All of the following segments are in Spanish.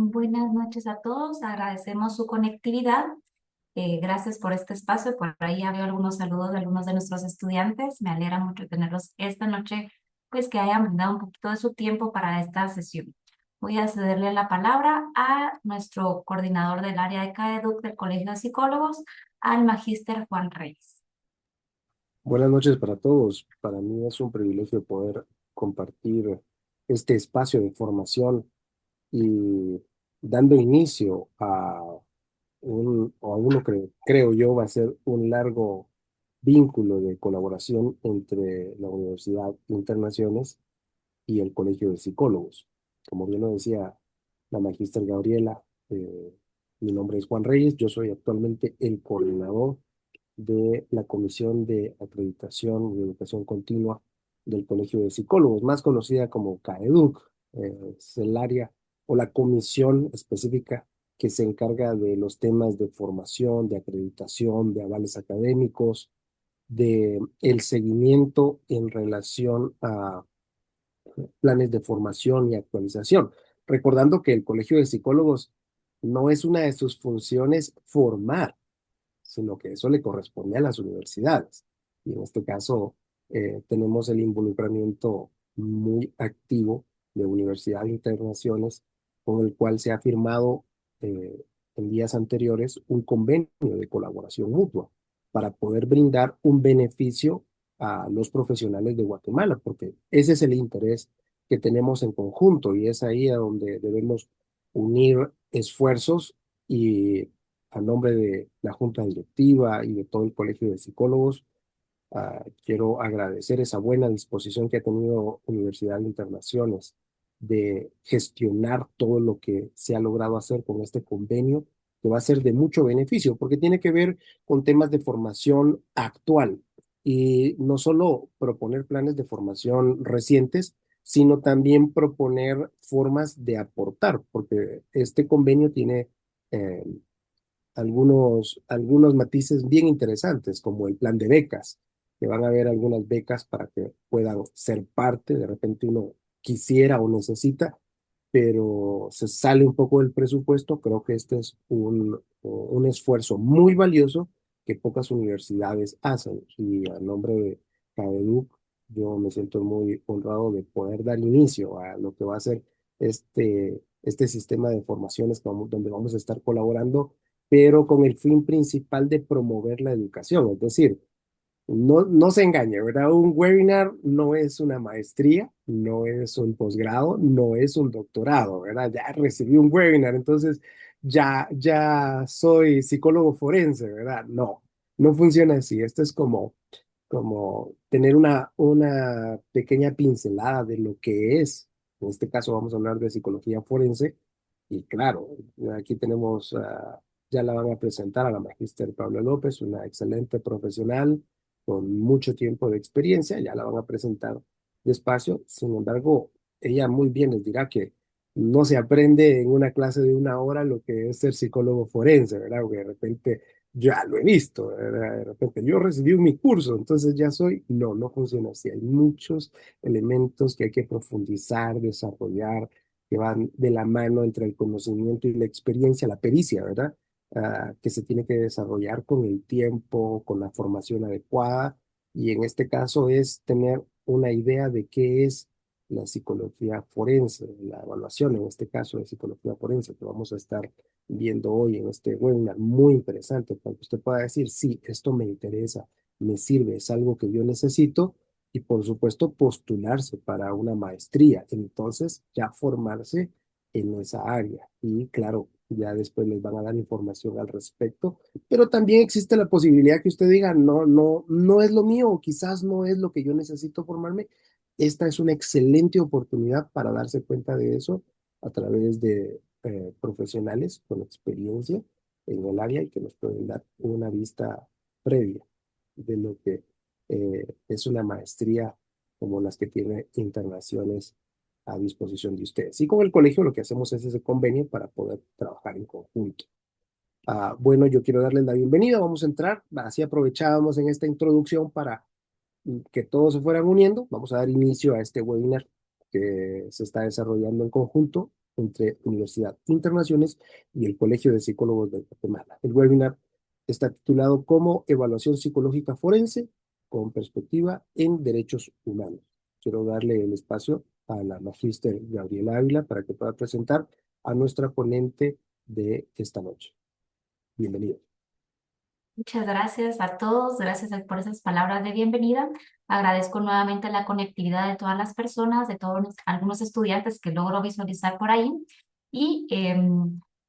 Buenas noches a todos, agradecemos su conectividad. Gracias por este espacio. Por ahí había algunos saludos de algunos de nuestros estudiantes. Me alegra mucho tenerlos esta noche, pues que hayan brindado un poquito de su tiempo para esta sesión. Voy a cederle la palabra a nuestro coordinador del área de CAEDUC del Colegio de Psicólogos, al magíster Juan Reyes. Buenas noches para todos. Para mí es un privilegio poder compartir este espacio de formación y dando inicio a o a uno que creo yo va a ser un largo vínculo de colaboración entre la Universidad Internaciones y el Colegio de Psicólogos. Como bien lo decía la magíster Gabriela, mi nombre es Juan Reyes, yo soy actualmente el coordinador de la Comisión de Acreditación y Educación Continua del Colegio de Psicólogos, más conocida como CAEDUC. Es el área o la comisión específica que se encarga de los temas de formación, de acreditación, de avales académicos, de el seguimiento en relación a planes de formación y actualización. Recordando que el Colegio de Psicólogos no es una de sus funciones formar, sino que eso le corresponde a las universidades. Y en este caso tenemos el involucramiento muy activo de Universidad Internaciones, con el cual se ha firmado en días anteriores un convenio de colaboración mutua para poder brindar un beneficio a los profesionales de Guatemala, porque ese es el interés que tenemos en conjunto y es ahí a donde debemos unir esfuerzos y a nombre de la Junta Directiva y de todo el Colegio de Psicólogos, quiero agradecer esa buena disposición que ha tenido Universidad de Internaciones de gestionar todo lo que se ha logrado hacer con este convenio, que va a ser de mucho beneficio, porque tiene que ver con temas de formación actual y no solo proponer planes de formación recientes, sino también proponer formas de aportar, porque este convenio tiene eh, algunos matices bien interesantes, como el plan de becas, que van a haber algunas becas para que puedan ser parte, de repente uno quisiera o necesita, pero se sale un poco del presupuesto. Creo que este es un esfuerzo muy valioso que pocas universidades hacen y a nombre de CAEDUC yo me siento muy honrado de poder dar inicio a lo que va a ser este sistema de formaciones donde vamos a estar colaborando, pero con el fin principal de promover la educación. Es decir, no se engañe, ¿verdad? Un webinar no es una maestría, no es un posgrado, no es un doctorado, ¿verdad? Ya recibí un webinar, entonces ya soy psicólogo forense, ¿verdad? No, no funciona así. Esto es como tener una pequeña pincelada de lo que es. En este caso vamos a hablar de psicología forense. Y claro, aquí tenemos, ya la van a presentar a la magíster Pablo López, una excelente profesional con mucho tiempo de experiencia, ya la van a presentar despacio. Sin embargo, ella muy bien les dirá que no se aprende en una clase de una hora lo que es ser psicólogo forense, ¿verdad? Porque de repente ya lo he visto, ¿verdad? De repente yo recibí mi curso, entonces ya soy. No, no funciona así. Hay muchos elementos que hay que profundizar, desarrollar, que van de la mano entre el conocimiento y la experiencia, la pericia, ¿verdad? Que se tiene que desarrollar con el tiempo, con la formación adecuada, y en este caso es tener una idea de qué es la psicología forense, la evaluación en este caso de psicología forense que vamos a estar viendo hoy en este webinar muy interesante para que usted pueda decir, sí, esto me interesa, me sirve, es algo que yo necesito, y por supuesto postularse para una maestría, entonces ya formarse en esa área y claro, ya después les van a dar información al respecto, pero también existe la posibilidad que usted diga, no es lo mío o quizás no es lo que yo necesito formarme. Esta es una excelente oportunidad para darse cuenta de eso a través de profesionales con experiencia en el área y que nos pueden dar una vista previa de lo que es una maestría como las que tiene Internaciones a disposición de ustedes. Y con el colegio lo que hacemos es ese convenio para poder trabajar en conjunto. Bueno, yo quiero darles la bienvenida, vamos a entrar, así aprovechábamos en esta introducción para que todos se fueran uniendo. Vamos a dar inicio a este webinar que se está desarrollando en conjunto entre Universidad Internaciones y el Colegio de Psicólogos de Guatemala. El webinar está titulado como Evaluación Psicológica Forense con perspectiva en derechos humanos. Quiero darle el espacio a la magíster Gabriela Ávila para que pueda presentar a nuestra ponente de esta noche. Bienvenido. Muchas gracias a todos, gracias por esas palabras de bienvenida. Agradezco nuevamente la conectividad de todas las personas, de todos algunos estudiantes que logro visualizar por ahí. Y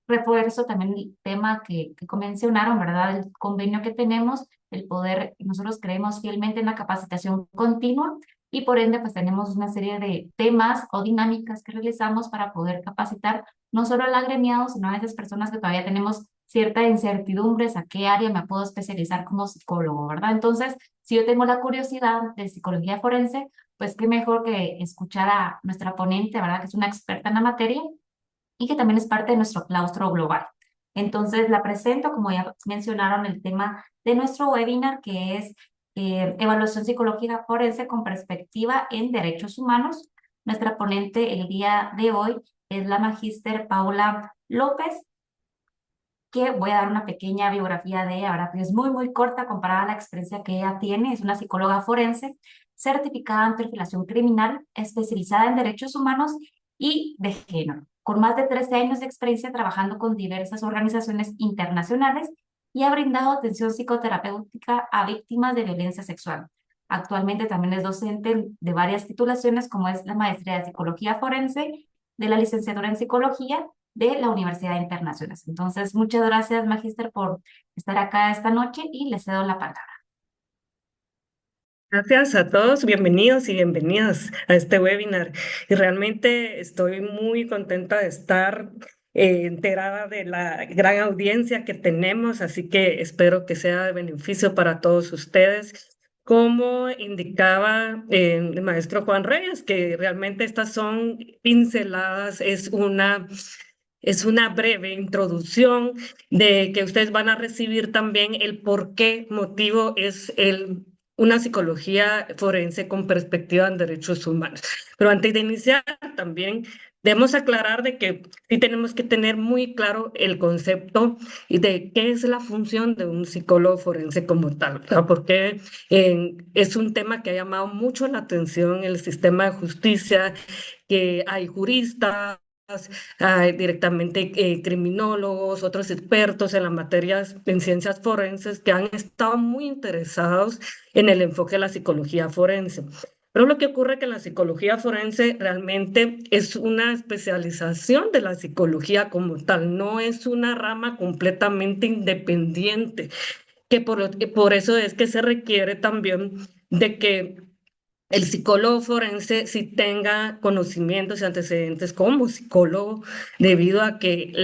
refuerzo también el tema que mencionaron, ¿verdad? El convenio que tenemos, el poder, nosotros creemos fielmente en la capacitación continua y por ende pues tenemos una serie de temas o dinámicas que realizamos para poder capacitar no solo al agremiado, sino a esas personas que todavía tenemos cierta incertidumbre a qué área me puedo especializar como psicólogo, ¿verdad? Entonces, si yo tengo la curiosidad de psicología forense, pues qué mejor que escuchar a nuestra ponente, ¿verdad? Que es una experta en la materia y que también es parte de nuestro claustro global. Entonces, la presento, como ya mencionaron, el tema de nuestro webinar, que es evaluación psicológica forense con perspectiva en derechos humanos. Nuestra ponente el día de hoy es la magíster Paula López, que voy a dar una pequeña biografía de ella, ¿verdad? Que es muy, muy corta comparada a la experiencia que ella tiene. Es una psicóloga forense, certificada en perfilación criminal, especializada en derechos humanos y de género, con más de 13 años de experiencia trabajando con diversas organizaciones internacionales y ha brindado atención psicoterapéutica a víctimas de violencia sexual. Actualmente también es docente de varias titulaciones, como es la maestría de psicología forense, de la licenciatura en psicología de la Universidad Internacional. Entonces, muchas gracias, Magíster, por estar acá esta noche y les cedo la palabra. Gracias a todos, bienvenidos y bienvenidas a este webinar. Y realmente estoy muy contenta de estar enterada de la gran audiencia que tenemos, así que espero que sea de beneficio para todos ustedes. Como indicaba el maestro Juan Reyes, que realmente estas son pinceladas, es una breve introducción de que ustedes van a recibir también el por qué motivo es una psicología forense con perspectiva en derechos humanos. Pero antes de iniciar, también debemos aclarar de que sí tenemos que tener muy claro el concepto y de qué es la función de un psicólogo forense como tal, ¿verdad? Porque es un tema que ha llamado mucho la atención en el sistema de justicia, que hay juristas, directamente criminólogos, otros expertos en la materia, en ciencias forenses, que han estado muy interesados en el enfoque de la psicología forense. Pero lo que ocurre es que la psicología forense realmente es una especialización de la psicología como tal, no es una rama completamente independiente, por eso es que se requiere también de que el psicólogo forense sí tenga conocimientos y antecedentes como psicólogo, debido a que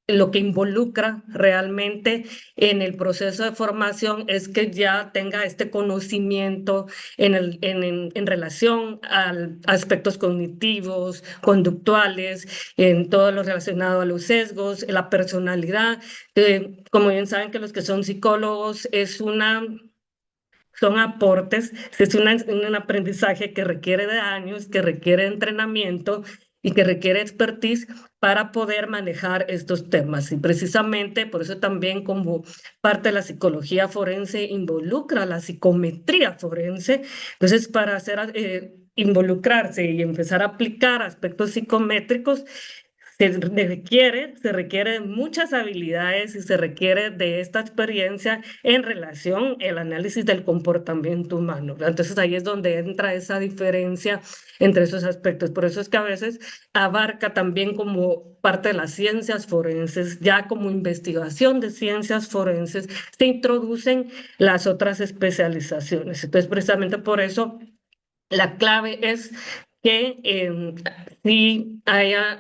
lo que involucra realmente en el proceso de formación es que ya tenga este conocimiento en relación a aspectos cognitivos, conductuales, en todo lo relacionado a los sesgos, la personalidad. Como bien saben que los que son psicólogos son aportes, es un aprendizaje que requiere de años, que requiere entrenamiento y que requiere expertise para poder manejar estos temas. Y precisamente por eso también como parte de la psicología forense involucra la psicometría forense. Entonces, para involucrarse y empezar a aplicar aspectos psicométricos, se requiere muchas habilidades y se requiere de esta experiencia en relación al análisis del comportamiento humano, ¿verdad? Entonces ahí es donde entra esa diferencia entre esos aspectos. Por eso es que a veces abarca también como parte de las ciencias forenses, ya como investigación de ciencias forenses, se introducen las otras especializaciones. Entonces, precisamente por eso la clave es que si haya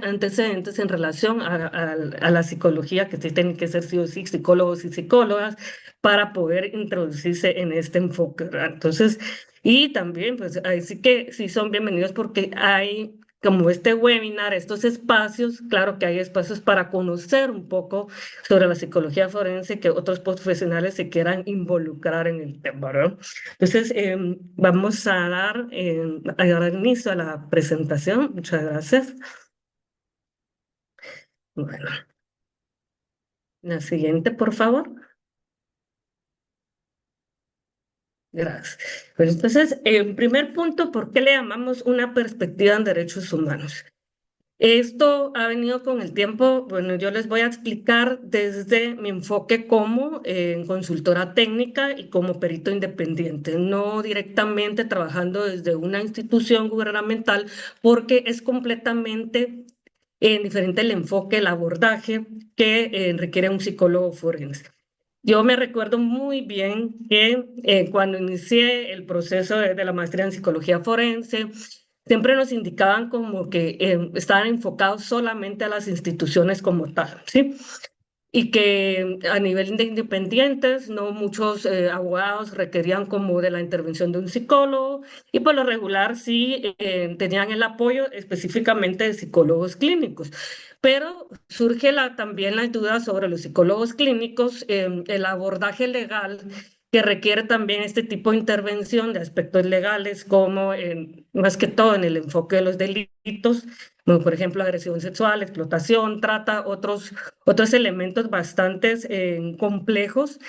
antecedentes en relación a la psicología, que sí tienen que ser sí o sí psicólogos y psicólogas para poder introducirse en este enfoque, ¿verdad? Entonces, y también, pues, ahí sí que sí son bienvenidos porque hay como este webinar, estos espacios, claro que hay espacios para conocer un poco sobre la psicología forense, que otros profesionales se quieran involucrar en el tema, ¿verdad? Entonces, vamos a dar inicio a la presentación. Muchas gracias. Bueno, la siguiente, por favor. Gracias. Pues entonces, en primer punto, ¿por qué le llamamos una perspectiva en derechos humanos? Esto ha venido con el tiempo. Bueno, yo les voy a explicar desde mi enfoque como consultora técnica y como perito independiente, no directamente trabajando desde una institución gubernamental, porque es completamente diferente el enfoque, el abordaje que requiere un psicólogo forense. Yo me recuerdo muy bien que cuando inicié el proceso de la maestría en psicología forense, siempre nos indicaban como que estaban enfocados solamente a las instituciones como tal, ¿sí? Y que a nivel de independientes, no muchos abogados requerían como de la intervención de un psicólogo y por lo regular sí tenían el apoyo específicamente de psicólogos clínicos. Pero surge también la duda sobre los psicólogos clínicos, el abordaje legal que requiere también este tipo de intervención de aspectos legales, como más que todo en el enfoque de los delitos, como por ejemplo agresión sexual, explotación, trata, otros elementos bastante complejos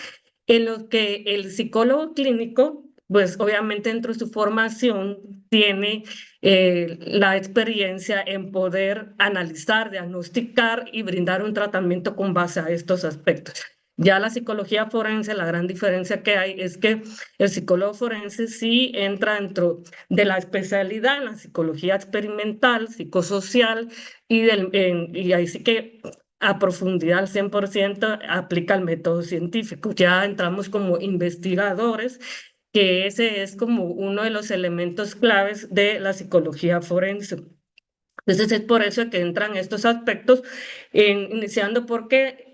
en los que el psicólogo clínico, pues obviamente dentro de su formación, tiene la experiencia en poder analizar, diagnosticar y brindar un tratamiento con base a estos aspectos. Ya la psicología forense, la gran diferencia que hay es que el psicólogo forense sí entra dentro de la especialidad en la psicología experimental, psicosocial, y ahí sí que a profundidad al 100% aplica el método científico. Ya entramos como investigadores, que ese es como uno de los elementos claves de la psicología forense. Entonces es por eso que entran estos aspectos, iniciando porque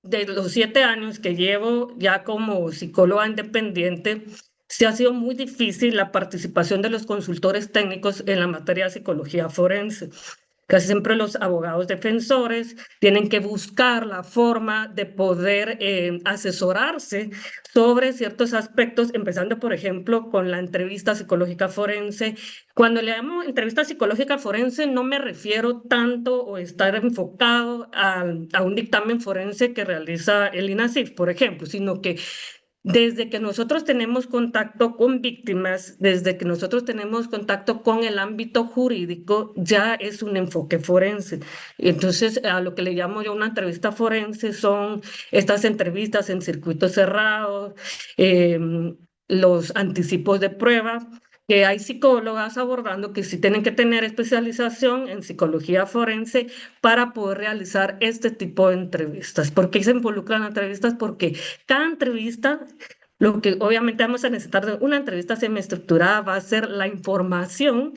de los 7 años que llevo ya como psicóloga independiente, se ha sido muy difícil la participación de los consultores técnicos en la materia de psicología forense. Casi siempre los abogados defensores tienen que buscar la forma de poder asesorarse sobre ciertos aspectos, empezando, por ejemplo, con la entrevista psicológica forense. Cuando le llamo entrevista psicológica forense, no me refiero tanto o estar enfocado a un dictamen forense que realiza el INASIF, por ejemplo, sino que desde que nosotros tenemos contacto con víctimas, desde que nosotros tenemos contacto con el ámbito jurídico, ya es un enfoque forense. Entonces, a lo que le llamo yo una entrevista forense son estas entrevistas en circuito cerrado, los anticipos de prueba, que hay psicólogas abordando que sí tienen que tener especialización en psicología forense para poder realizar este tipo de entrevistas. ¿Por qué se involucran entrevistas? Porque cada entrevista, lo que obviamente vamos a necesitar de una entrevista semiestructurada va a ser la información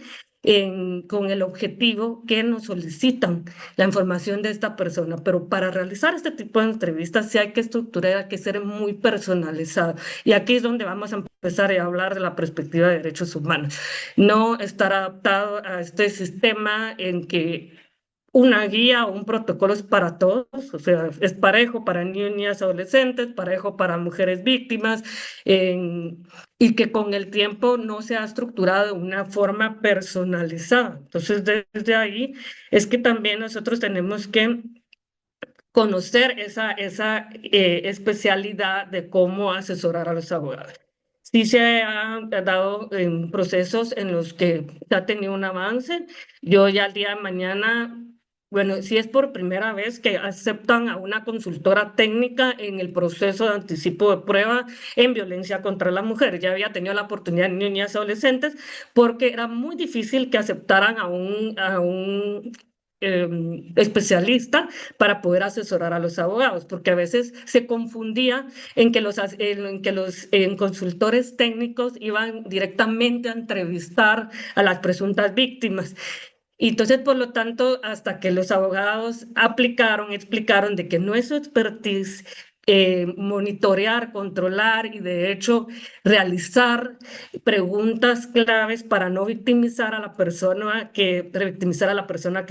con el objetivo que nos solicitan, la información de esta persona. Pero para realizar este tipo de entrevistas sí hay que estructurar, hay que ser muy personalizado. Y aquí es donde vamos a empezar a hablar de la perspectiva de derechos humanos. No estar adaptado a este sistema en que una guía o un protocolo es para todos, o sea, es parejo para niñas, adolescentes, parejo para mujeres víctimas, y que con el tiempo no se ha estructurado de una forma personalizada. Entonces, desde ahí es que también nosotros tenemos que conocer esa especialidad de cómo asesorar a los abogados. Sí se han dado procesos en los que se ha tenido un avance. Yo ya el día de mañana, bueno, si es por primera vez que aceptan a una consultora técnica en el proceso de anticipo de prueba en violencia contra la mujer. Ya había tenido la oportunidad en niñas y adolescentes porque era muy difícil que aceptaran a un especialista para poder asesorar a los abogados, porque a veces se confundía en consultores técnicos iban directamente a entrevistar a las presuntas víctimas. Y entonces, por lo tanto, hasta que los abogados aplicaron, explicaron de que no es su expertise, monitorear, controlar y de hecho realizar preguntas claves para no victimizar a la persona que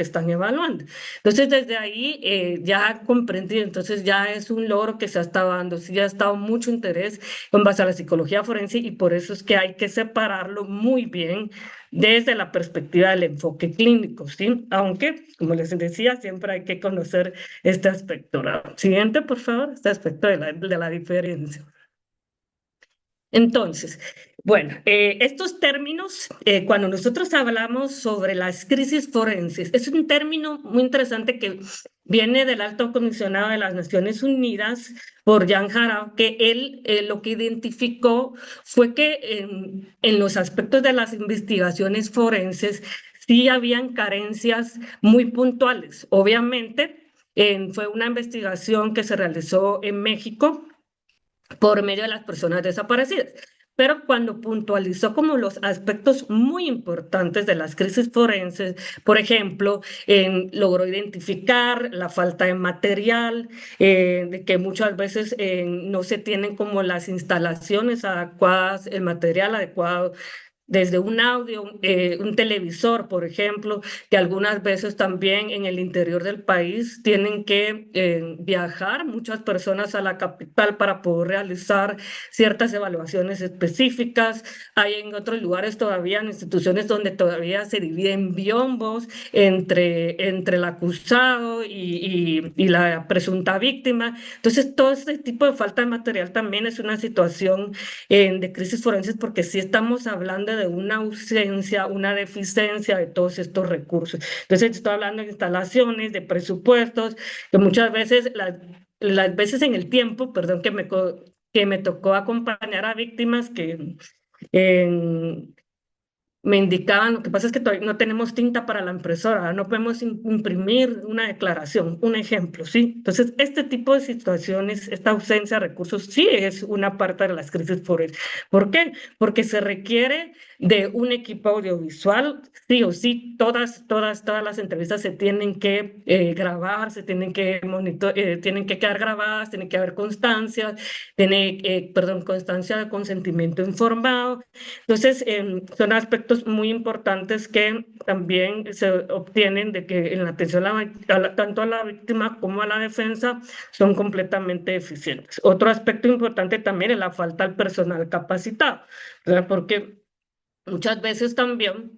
están evaluando. Entonces, desde ahí ya comprendí, entonces ya es un logro que se ha estado dando, sí, ya ha estado mucho interés en base a la psicología forense y por eso es que hay que separarlo muy bien desde la perspectiva del enfoque clínico, ¿sí? Aunque, como les decía, siempre hay que conocer este aspecto. Siguiente, por favor, este aspecto de la diferencia. Entonces, bueno, estos términos, cuando nosotros hablamos sobre las crisis forenses, es un término muy interesante que viene del Alto Comisionado de las Naciones Unidas por Jan Harald, que él lo que identificó fue que en los aspectos de las investigaciones forenses sí habían carencias muy puntuales. Obviamente, fue una investigación que se realizó en México por medio de las personas desaparecidas. Pero cuando puntualizó como los aspectos muy importantes de las crisis forenses, por ejemplo, logró identificar la falta de material, de que muchas veces no se tienen como las instalaciones adecuadas, el material adecuado desde un audio, un televisor, por ejemplo, que algunas veces también en el interior del país tienen que viajar muchas personas a la capital para poder realizar ciertas evaluaciones específicas. Hay en otros lugares todavía, en instituciones donde todavía se dividen biombos entre el acusado y la presunta víctima. Entonces, todo este tipo de falta de material también es una situación de crisis forenses porque sí estamos hablando de una ausencia, una deficiencia de todos estos recursos. Entonces, estoy hablando de instalaciones, de presupuestos, que muchas veces, las veces en el tiempo, perdón, que me tocó acompañar a víctimas que en, me indicaban, lo que pasa es que todavía no tenemos tinta para la impresora, no podemos imprimir una declaración, un ejemplo, ¿sí? Entonces, este tipo de situaciones, esta ausencia de recursos, sí es una parte de las crisis forenses. ¿Por qué? Porque se requiere de un equipo audiovisual, sí o sí, todas las entrevistas se tienen que grabar, se tienen que tienen que quedar grabadas, tienen que haber constancias, constancia de consentimiento informado. Entonces, son aspectos muy importantes que también se obtienen de que en la atención tanto a la víctima como a la defensa son completamente eficientes. Otro aspecto importante también es la falta del personal capacitado, ¿verdad? Porque muchas veces también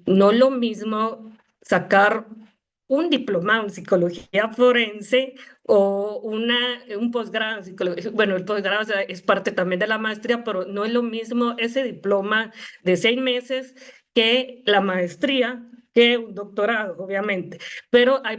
no es lo mismo sacar un diplomado en psicología forense o un posgrado en psicología. Bueno, el posgrado, o sea, es parte también de la maestría, pero no es lo mismo ese diploma de 6 meses que la maestría, que un doctorado, obviamente. Pero hay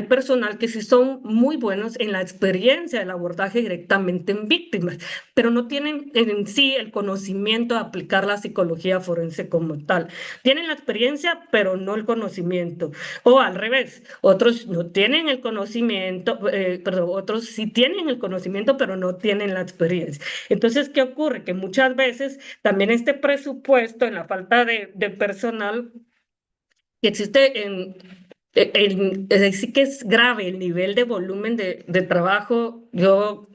personal que sí son muy buenos en la experiencia del abordaje directamente en víctimas, pero no tienen en sí el conocimiento de aplicar la psicología forense como tal. Tienen la experiencia, pero no el conocimiento. O al revés, otros no tienen el conocimiento, perdón, otros sí tienen el conocimiento, pero no tienen la experiencia. Entonces, ¿qué ocurre? Que muchas veces también este presupuesto, en la falta de personal que existe sí que es grave el nivel de volumen de trabajo. Yo,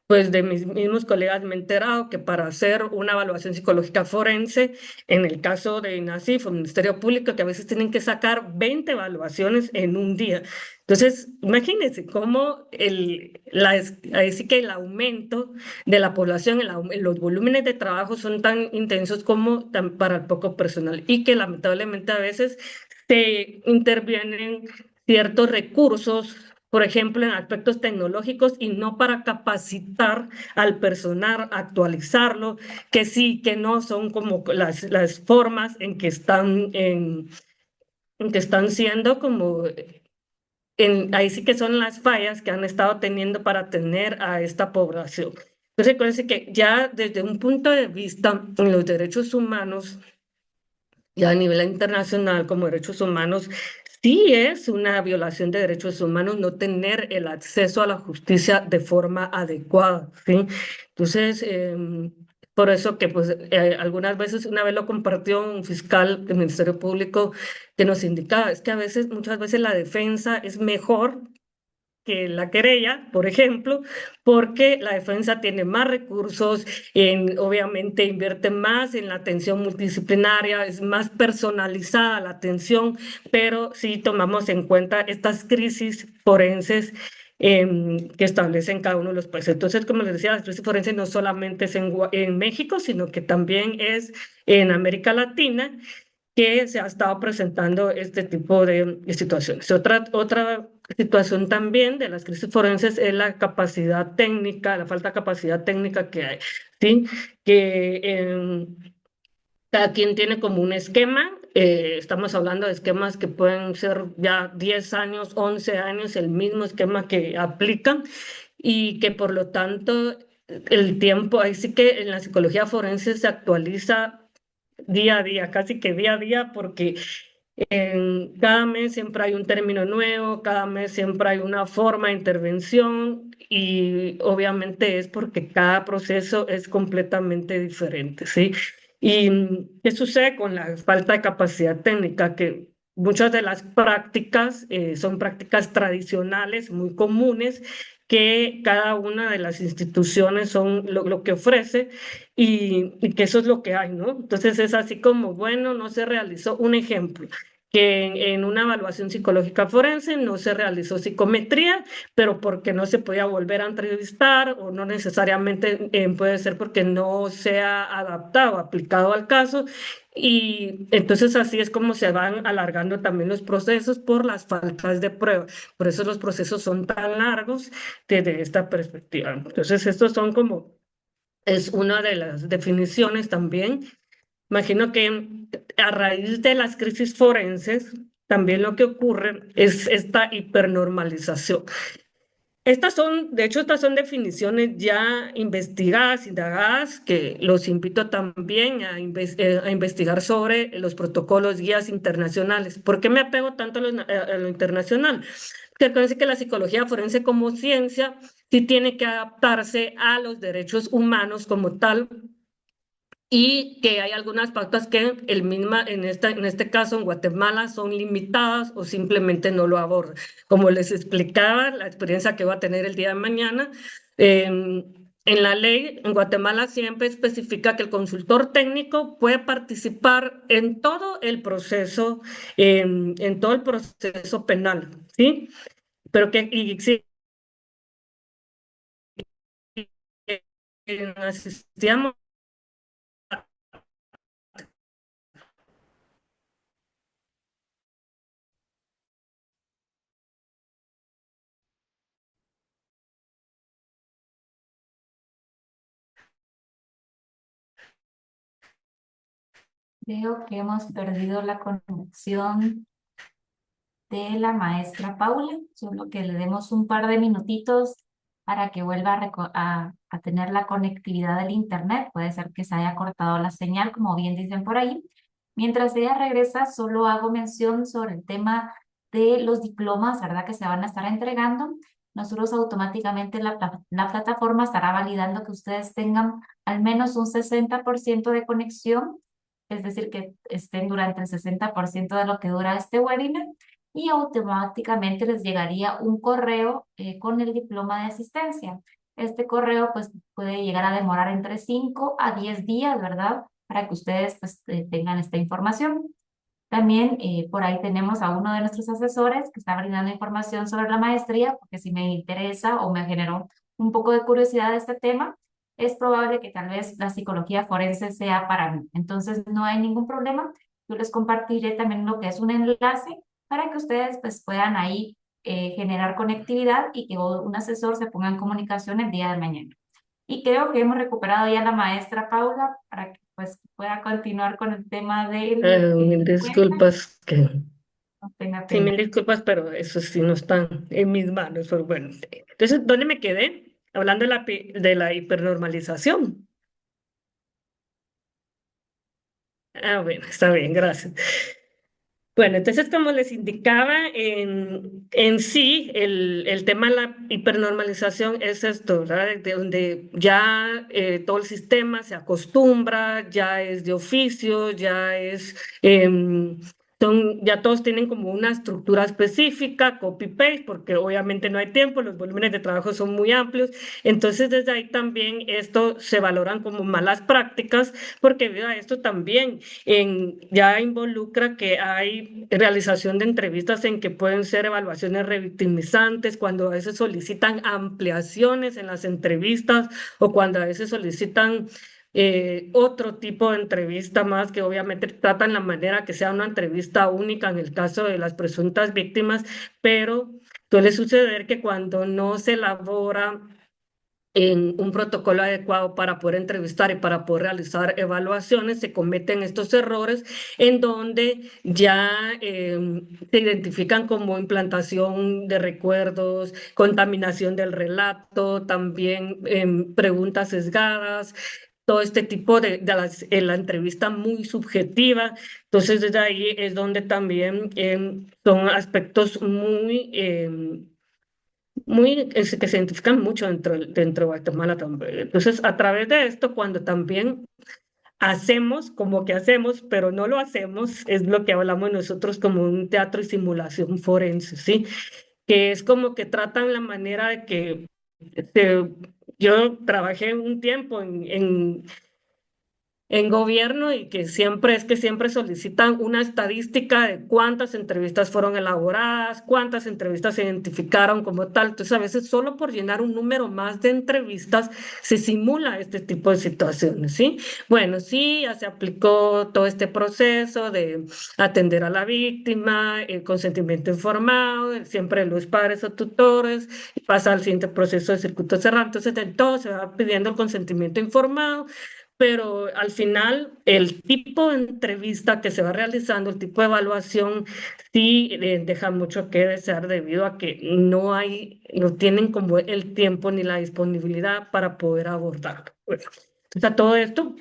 pues de mis mismos colegas me he enterado que para hacer una evaluación psicológica forense, en el caso de INASIF o Ministerio Público, que a veces tienen que sacar 20 evaluaciones en un día. Entonces, imagínense cómo ahí sí que el aumento de la población, los volúmenes de trabajo son tan intensos como para el poco personal y que lamentablemente a veces se intervienen ciertos recursos, por ejemplo, en aspectos tecnológicos y no para capacitar al personal, actualizarlo, que sí, que no son como las formas en que están siendo como, ahí sí que son las fallas que han estado teniendo para atender a esta población. Entonces, recuerden que ya desde un punto de vista en los derechos humanos, ya a nivel internacional como derechos humanos, sí es una violación de derechos humanos no tener el acceso a la justicia de forma adecuada, ¿sí? Entonces, por eso que pues algunas veces, una vez lo compartió un fiscal del Ministerio Público que nos indicaba, es que muchas veces la defensa es mejor que la querella, por ejemplo, porque la defensa tiene más recursos, obviamente invierte más en la atención multidisciplinaria, es más personalizada la atención, pero sí tomamos en cuenta estas crisis forenses que establecen cada uno de los países. Entonces, como les decía, la crisis forense no solamente es en México, sino que también es en América Latina que se ha estado presentando este tipo de situaciones. Otra situación también de las crisis forenses es la capacidad técnica, la falta de capacidad técnica que hay, ¿sí? Que cada quien tiene como un esquema. Estamos hablando de esquemas que pueden ser ya 10 años, 11 años, el mismo esquema que aplican y que por lo tanto el tiempo, ahí sí que en la psicología forense se actualiza día a día, casi que día a día, porque cada mes siempre hay un término nuevo, cada mes siempre hay una forma de intervención y obviamente es porque cada proceso es completamente diferente, ¿sí? ¿Y qué sucede con la falta de capacidad técnica? Que muchas de las prácticas son prácticas tradicionales muy comunes que cada una de las instituciones son lo que ofrece y que eso es lo que hay, ¿no? Entonces es así como, bueno, no se realizó un ejemplo que en una evaluación psicológica forense no se realizó psicometría, pero porque no se podía volver a entrevistar o no necesariamente puede ser porque no se ha adaptado, aplicado al caso. Y entonces así es como se van alargando también los procesos por las faltas de prueba. Por eso los procesos son tan largos desde esta perspectiva. Entonces estos son como, es una de las definiciones también. Imagino que a raíz de las crisis forenses, también lo que ocurre es esta hipernormalización. De hecho, estas son definiciones ya investigadas, indagadas, que los invito también a investigar sobre los protocolos, guías internacionales. ¿Por qué me apego tanto a lo internacional? Porque parece que la psicología forense como ciencia sí tiene que adaptarse a los derechos humanos como tal y que hay algunas pautas que en este caso en Guatemala son limitadas o simplemente no lo abordan. Como les explicaba, la experiencia que va a tener el día de mañana, en la ley en Guatemala siempre especifica que el consultor técnico puede participar en todo el proceso, en todo el proceso penal, ¿sí? Pero que y, sí, asistíamos. Creo que hemos perdido la conexión de la maestra Paula, solo que le demos un par de minutitos para que vuelva a tener la conectividad del internet. Puede ser que se haya cortado la señal, como bien dicen por ahí. Mientras ella regresa, solo hago mención sobre el tema de los diplomas, ¿verdad? Que se van a estar entregando. Nosotros automáticamente la plataforma estará validando que ustedes tengan al menos un 60% de conexión, es decir, que estén durante el 60% de lo que dura este webinar y automáticamente les llegaría un correo con el diploma de asistencia. Este correo pues puede llegar a demorar entre 5 a 10 días, ¿verdad? Para que ustedes pues tengan esta información. También por ahí tenemos a uno de nuestros asesores que está brindando información sobre la maestría, porque si me interesa o me generó un poco de curiosidad de este tema, es probable que tal vez la psicología forense sea para mí. Entonces no hay ningún problema. Yo les compartiré también lo que es un enlace para que ustedes pues puedan ahí generar conectividad y que un asesor se ponga en comunicación el día de mañana. Y creo que hemos recuperado ya a la maestra Paula para que pues pueda continuar con el tema del Mil webinar. disculpas que No tenga sí, pena. mil disculpas, pero eso sí no está en mis manos. Pero bueno, entonces, ¿dónde me quedé? Hablando de la hipernormalización. Ah, bueno, está bien, gracias. Bueno, entonces, como les indicaba, en sí, el tema de la hipernormalización es esto, ¿verdad? De donde ya todo el sistema se acostumbra, ya es de oficio, ya es, ya todos tienen como una estructura específica, copy-paste, porque obviamente no hay tiempo, los volúmenes de trabajo son muy amplios. Entonces, desde ahí también esto se valoran como malas prácticas, porque debido a esto también ya involucra que hay realización de entrevistas en que pueden ser evaluaciones revictimizantes, cuando a veces solicitan ampliaciones en las entrevistas o cuando a veces solicitan otro tipo de entrevista más que obviamente tratan la manera que sea una entrevista única en el caso de las presuntas víctimas, pero suele suceder que cuando no se elabora en un protocolo adecuado para poder entrevistar y para poder realizar evaluaciones, se cometen estos errores en donde ya se identifican como implantación de recuerdos, contaminación del relato, también preguntas sesgadas, todo este tipo la entrevista muy subjetiva. Entonces, desde ahí es donde también son aspectos que se identifican mucho dentro de Guatemala también. Entonces, a través de esto, cuando también hacemos como que hacemos, pero no lo hacemos, es lo que hablamos nosotros como un teatro y simulación forense, ¿sí? Que es como que tratan la manera de que este, yo trabajé un tiempo en gobierno y que siempre solicitan una estadística de cuántas entrevistas fueron elaboradas, cuántas entrevistas se identificaron como tal. Entonces, a veces solo por llenar un número más de entrevistas se simula este tipo de situaciones, ¿sí? Bueno, sí, ya se aplicó todo este proceso de atender a la víctima, el consentimiento informado, siempre los padres o tutores, y pasa al siguiente proceso de circuito cerrado. Entonces, de todo se va pidiendo el consentimiento informado, pero al final el tipo de entrevista que se va realizando, el tipo de evaluación, sí deja mucho que desear debido a que no tienen como el tiempo ni la disponibilidad para poder abordarlo. Bueno, entonces, a todo esto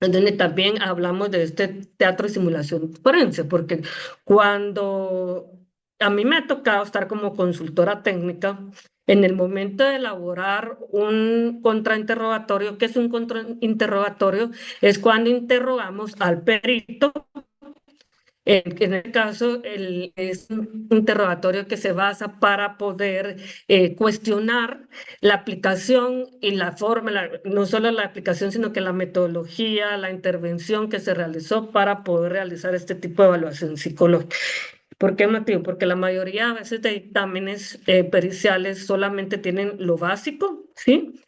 en donde también hablamos de este teatro de simulación forense, porque cuando a mí me ha tocado estar como consultora técnica, en el momento de elaborar un contrainterrogatorio, ¿qué es un contrainterrogatorio? Es cuando interrogamos al perito en el caso, es un interrogatorio que se basa para poder cuestionar la aplicación y la forma, no solo la aplicación, sino que la metodología, la intervención que se realizó para poder realizar este tipo de evaluación psicológica. ¿Por qué motivo? Porque la mayoría a veces de dictámenes periciales solamente tienen lo básico, ¿sí?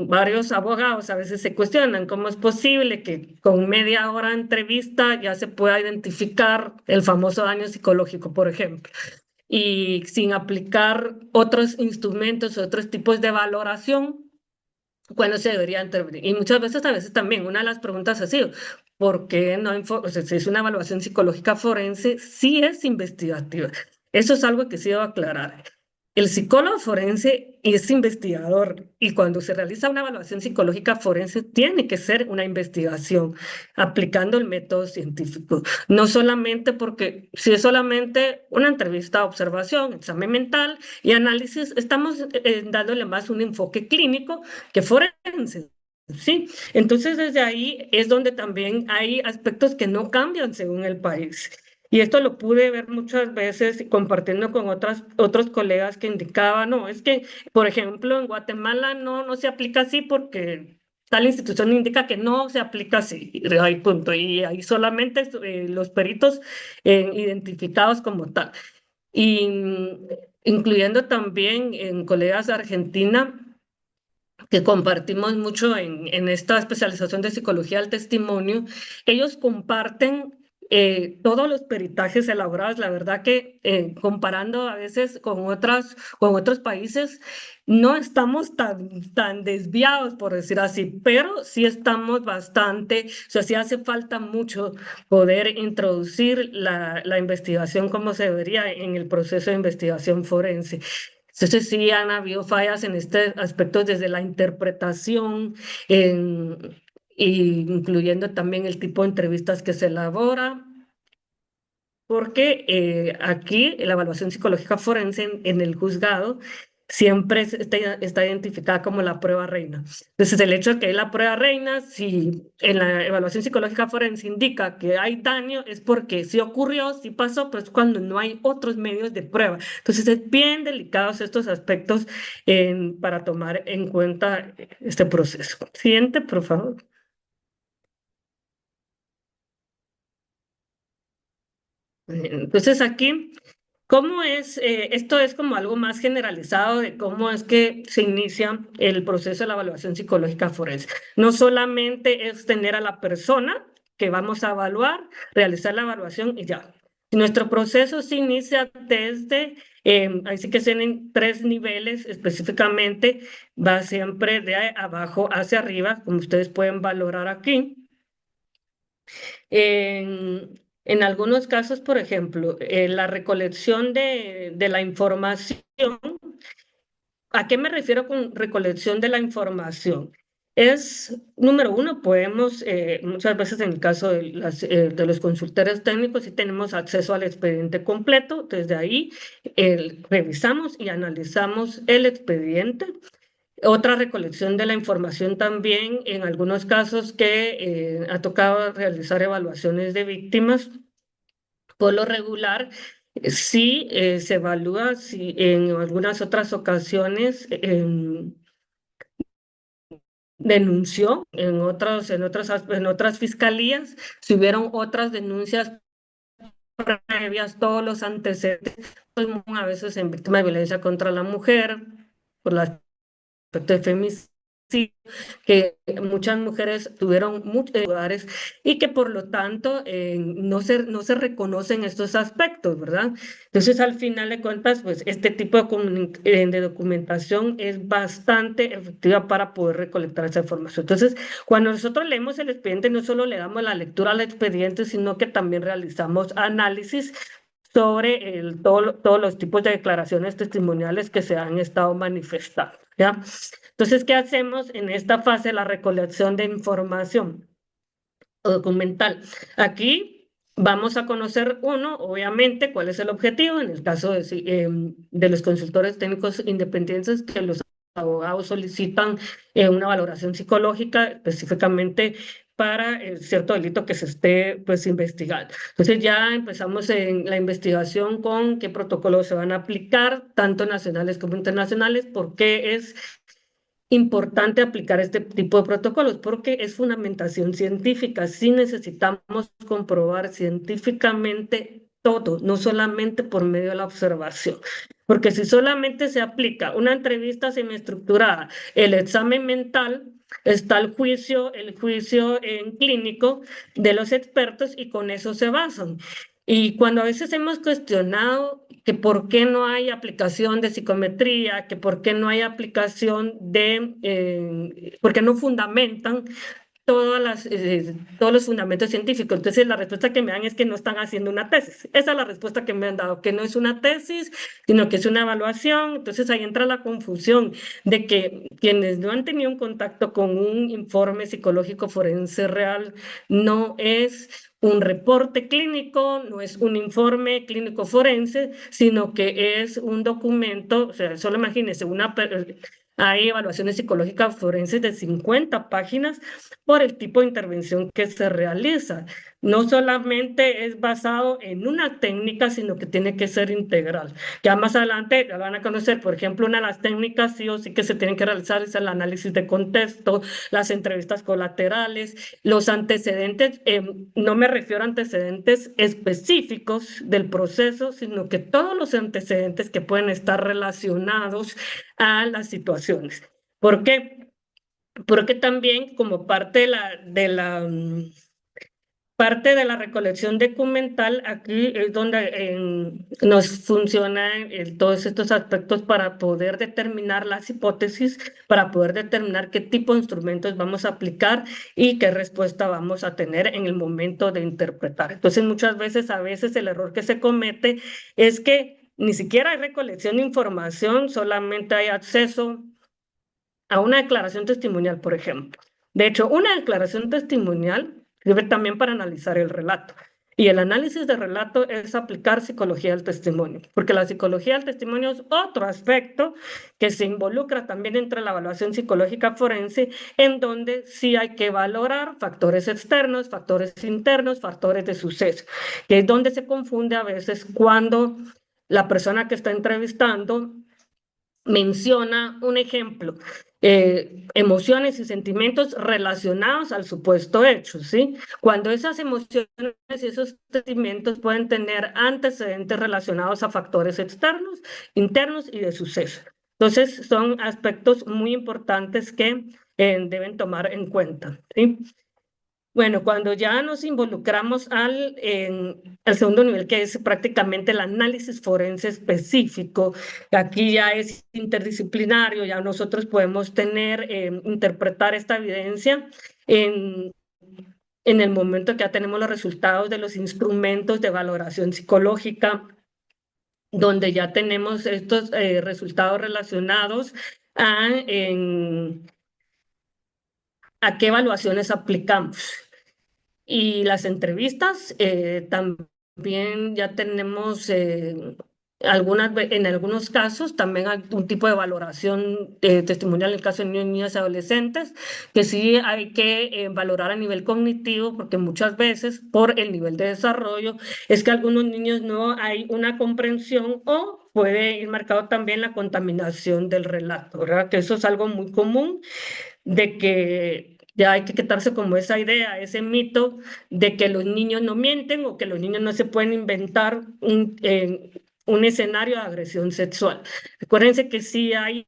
Varios abogados a veces se cuestionan cómo es posible que con media hora de entrevista ya se pueda identificar el famoso daño psicológico, por ejemplo, y sin aplicar otros instrumentos, otros tipos de valoración, cuando se debería intervenir. Y muchas veces, a veces también, una de las preguntas ha sido, ¿por qué no o sea, si es una evaluación psicológica forense, sí es investigativa? Eso es algo que sí debo aclarar. El psicólogo forense es investigador y cuando se realiza una evaluación psicológica forense tiene que ser una investigación aplicando el método científico. No solamente porque si es solamente una entrevista, observación, examen mental y análisis, estamos dándole más un enfoque clínico que forense. Sí, entonces desde ahí es donde también hay aspectos que no cambian según el país. Y esto lo pude ver muchas veces compartiendo con otros colegas que indicaban, no, es que, por ejemplo, en Guatemala no se aplica así porque tal institución indica que no se aplica así, y ahí punto. Y ahí solamente los peritos identificados como tal. Y incluyendo también en colegas de Argentina que compartimos mucho en esta especialización de psicología del testimonio, ellos comparten todos los peritajes elaborados. La verdad que comparando a veces con otros países, no estamos tan desviados, por decir así, pero sí estamos bastante, o sea, sí hace falta mucho poder introducir la investigación como se debería en el proceso de investigación forense. Entonces sí han habido fallas en este aspecto desde la interpretación, y incluyendo también el tipo de entrevistas que se elabora, porque aquí la evaluación psicológica forense en el juzgado siempre está identificada como la prueba reina. Entonces, el hecho de que es la prueba reina, si en la evaluación psicológica forense indica que hay daño, es porque sí ocurrió, sí pasó, pero es cuando no hay otros medios de prueba. Entonces, es bien delicados estos aspectos para tomar en cuenta este proceso. Siguiente, por favor. Entonces, aquí, ¿cómo es? Esto es como algo más generalizado de cómo es que se inicia el proceso de la evaluación psicológica forense. No solamente es tener a la persona que vamos a evaluar, realizar la evaluación y ya. Nuestro proceso se inicia desde, ahí sí que tienen 3 niveles específicamente, va siempre de abajo hacia arriba, como ustedes pueden valorar aquí. En algunos casos, por ejemplo, la recolección de la información. ¿A qué me refiero con recolección de la información? Es, número uno, podemos, muchas veces en el caso de los consultores técnicos, si tenemos acceso al expediente completo, desde ahí revisamos y analizamos el expediente. Otra recolección de la información también, en algunos casos que ha tocado realizar evaluaciones de víctimas, por lo regular, sí se evalúa si en algunas otras ocasiones denunció en otras fiscalías, si hubieron otras denuncias previas, todos los antecedentes, pues, a veces en víctima de violencia contra la mujer, por la de femicidio, que muchas mujeres tuvieron muchos lugares y que por lo tanto no se reconocen estos aspectos, ¿verdad? Entonces, al final de cuentas, pues este tipo de documentación es bastante efectiva para poder recolectar esa información. Entonces, cuando nosotros leemos el expediente, no solo le damos la lectura al expediente, sino que también realizamos análisis sobre todos los tipos de declaraciones testimoniales que se han estado manifestando, ¿ya? Entonces, ¿qué hacemos en esta fase de la recolección de información documental? Aquí vamos a conocer obviamente, cuál es el objetivo en el caso de los consultores técnicos independientes que los abogados solicitan una valoración psicológica específicamente para cierto delito que se esté pues investigando. Entonces ya empezamos en la investigación con qué protocolos se van a aplicar, tanto nacionales como internacionales, por qué es importante aplicar este tipo de protocolos porque es fundamentación científica. Sí necesitamos comprobar científicamente todo, no solamente por medio de la observación. Porque si solamente se aplica una entrevista semiestructurada, el examen mental, está el juicio en clínico de los expertos y con eso se basan. Y cuando a veces hemos cuestionado que por qué no hay aplicación de psicometría, que por qué no hay aplicación por qué no fundamentan todos los fundamentos científicos. Entonces, la respuesta que me dan es que no están haciendo una tesis. Esa es la respuesta que me han dado, que no es una tesis, sino que es una evaluación. Entonces, ahí entra la confusión de que quienes no han tenido un contacto con un informe psicológico forense real, no es un reporte clínico, no es un informe clínico forense, sino que es un documento, o sea, solo imagínense, hay evaluaciones psicológicas forenses de 50 páginas por el tipo de intervención que se realiza. No solamente es basado en una técnica, sino que tiene que ser integral. Ya más adelante ya lo van a conocer, por ejemplo, una de las técnicas sí o sí que se tienen que realizar es el análisis de contexto, las entrevistas colaterales, los antecedentes. No me refiero a antecedentes específicos del proceso, sino que todos los antecedentes que pueden estar relacionados a las situaciones. ¿Por qué? Porque también como parte de la recolección documental, aquí es donde nos funcionan todos estos aspectos para poder determinar las hipótesis, para poder determinar qué tipo de instrumentos vamos a aplicar y qué respuesta vamos a tener en el momento de interpretar. Entonces, a veces el error que se comete es que ni siquiera hay recolección de información, solamente hay acceso a una declaración testimonial, por ejemplo. De hecho, una declaración testimonial sirve también para analizar el relato. Y el análisis de relato es aplicar psicología del testimonio, porque la psicología del testimonio es otro aspecto que se involucra también entre la evaluación psicológica forense, en donde sí hay que valorar factores externos, factores internos, factores de suceso, que es donde se confunde a veces cuando la persona que está entrevistando menciona un ejemplo, emociones y sentimientos relacionados al supuesto hecho, ¿sí? Cuando esas emociones y esos sentimientos pueden tener antecedentes relacionados a factores externos, internos y de suceso. Entonces, son aspectos muy importantes que deben tomar en cuenta, ¿sí? Bueno, cuando ya nos involucramos al segundo nivel, que es prácticamente el análisis forense específico, aquí ya es interdisciplinario, ya nosotros podemos interpretar esta evidencia en, en el momento que ya tenemos los resultados de los instrumentos de valoración psicológica, donde ya tenemos estos resultados relacionados a qué evaluaciones aplicamos. Y las entrevistas también ya tenemos en algunos casos también hay un tipo de valoración testimonial en el caso de niños, niñas y adolescentes, que sí hay que valorar a nivel cognitivo, porque muchas veces por el nivel de desarrollo es que algunos niños no hay una comprensión o puede ir marcado también la contaminación del relato, ¿verdad? Que eso es algo muy común de que ya hay que quitarse como esa idea, ese mito de que los niños no mienten o que los niños no se pueden inventar un escenario de agresión sexual. Recuérdense que sí hay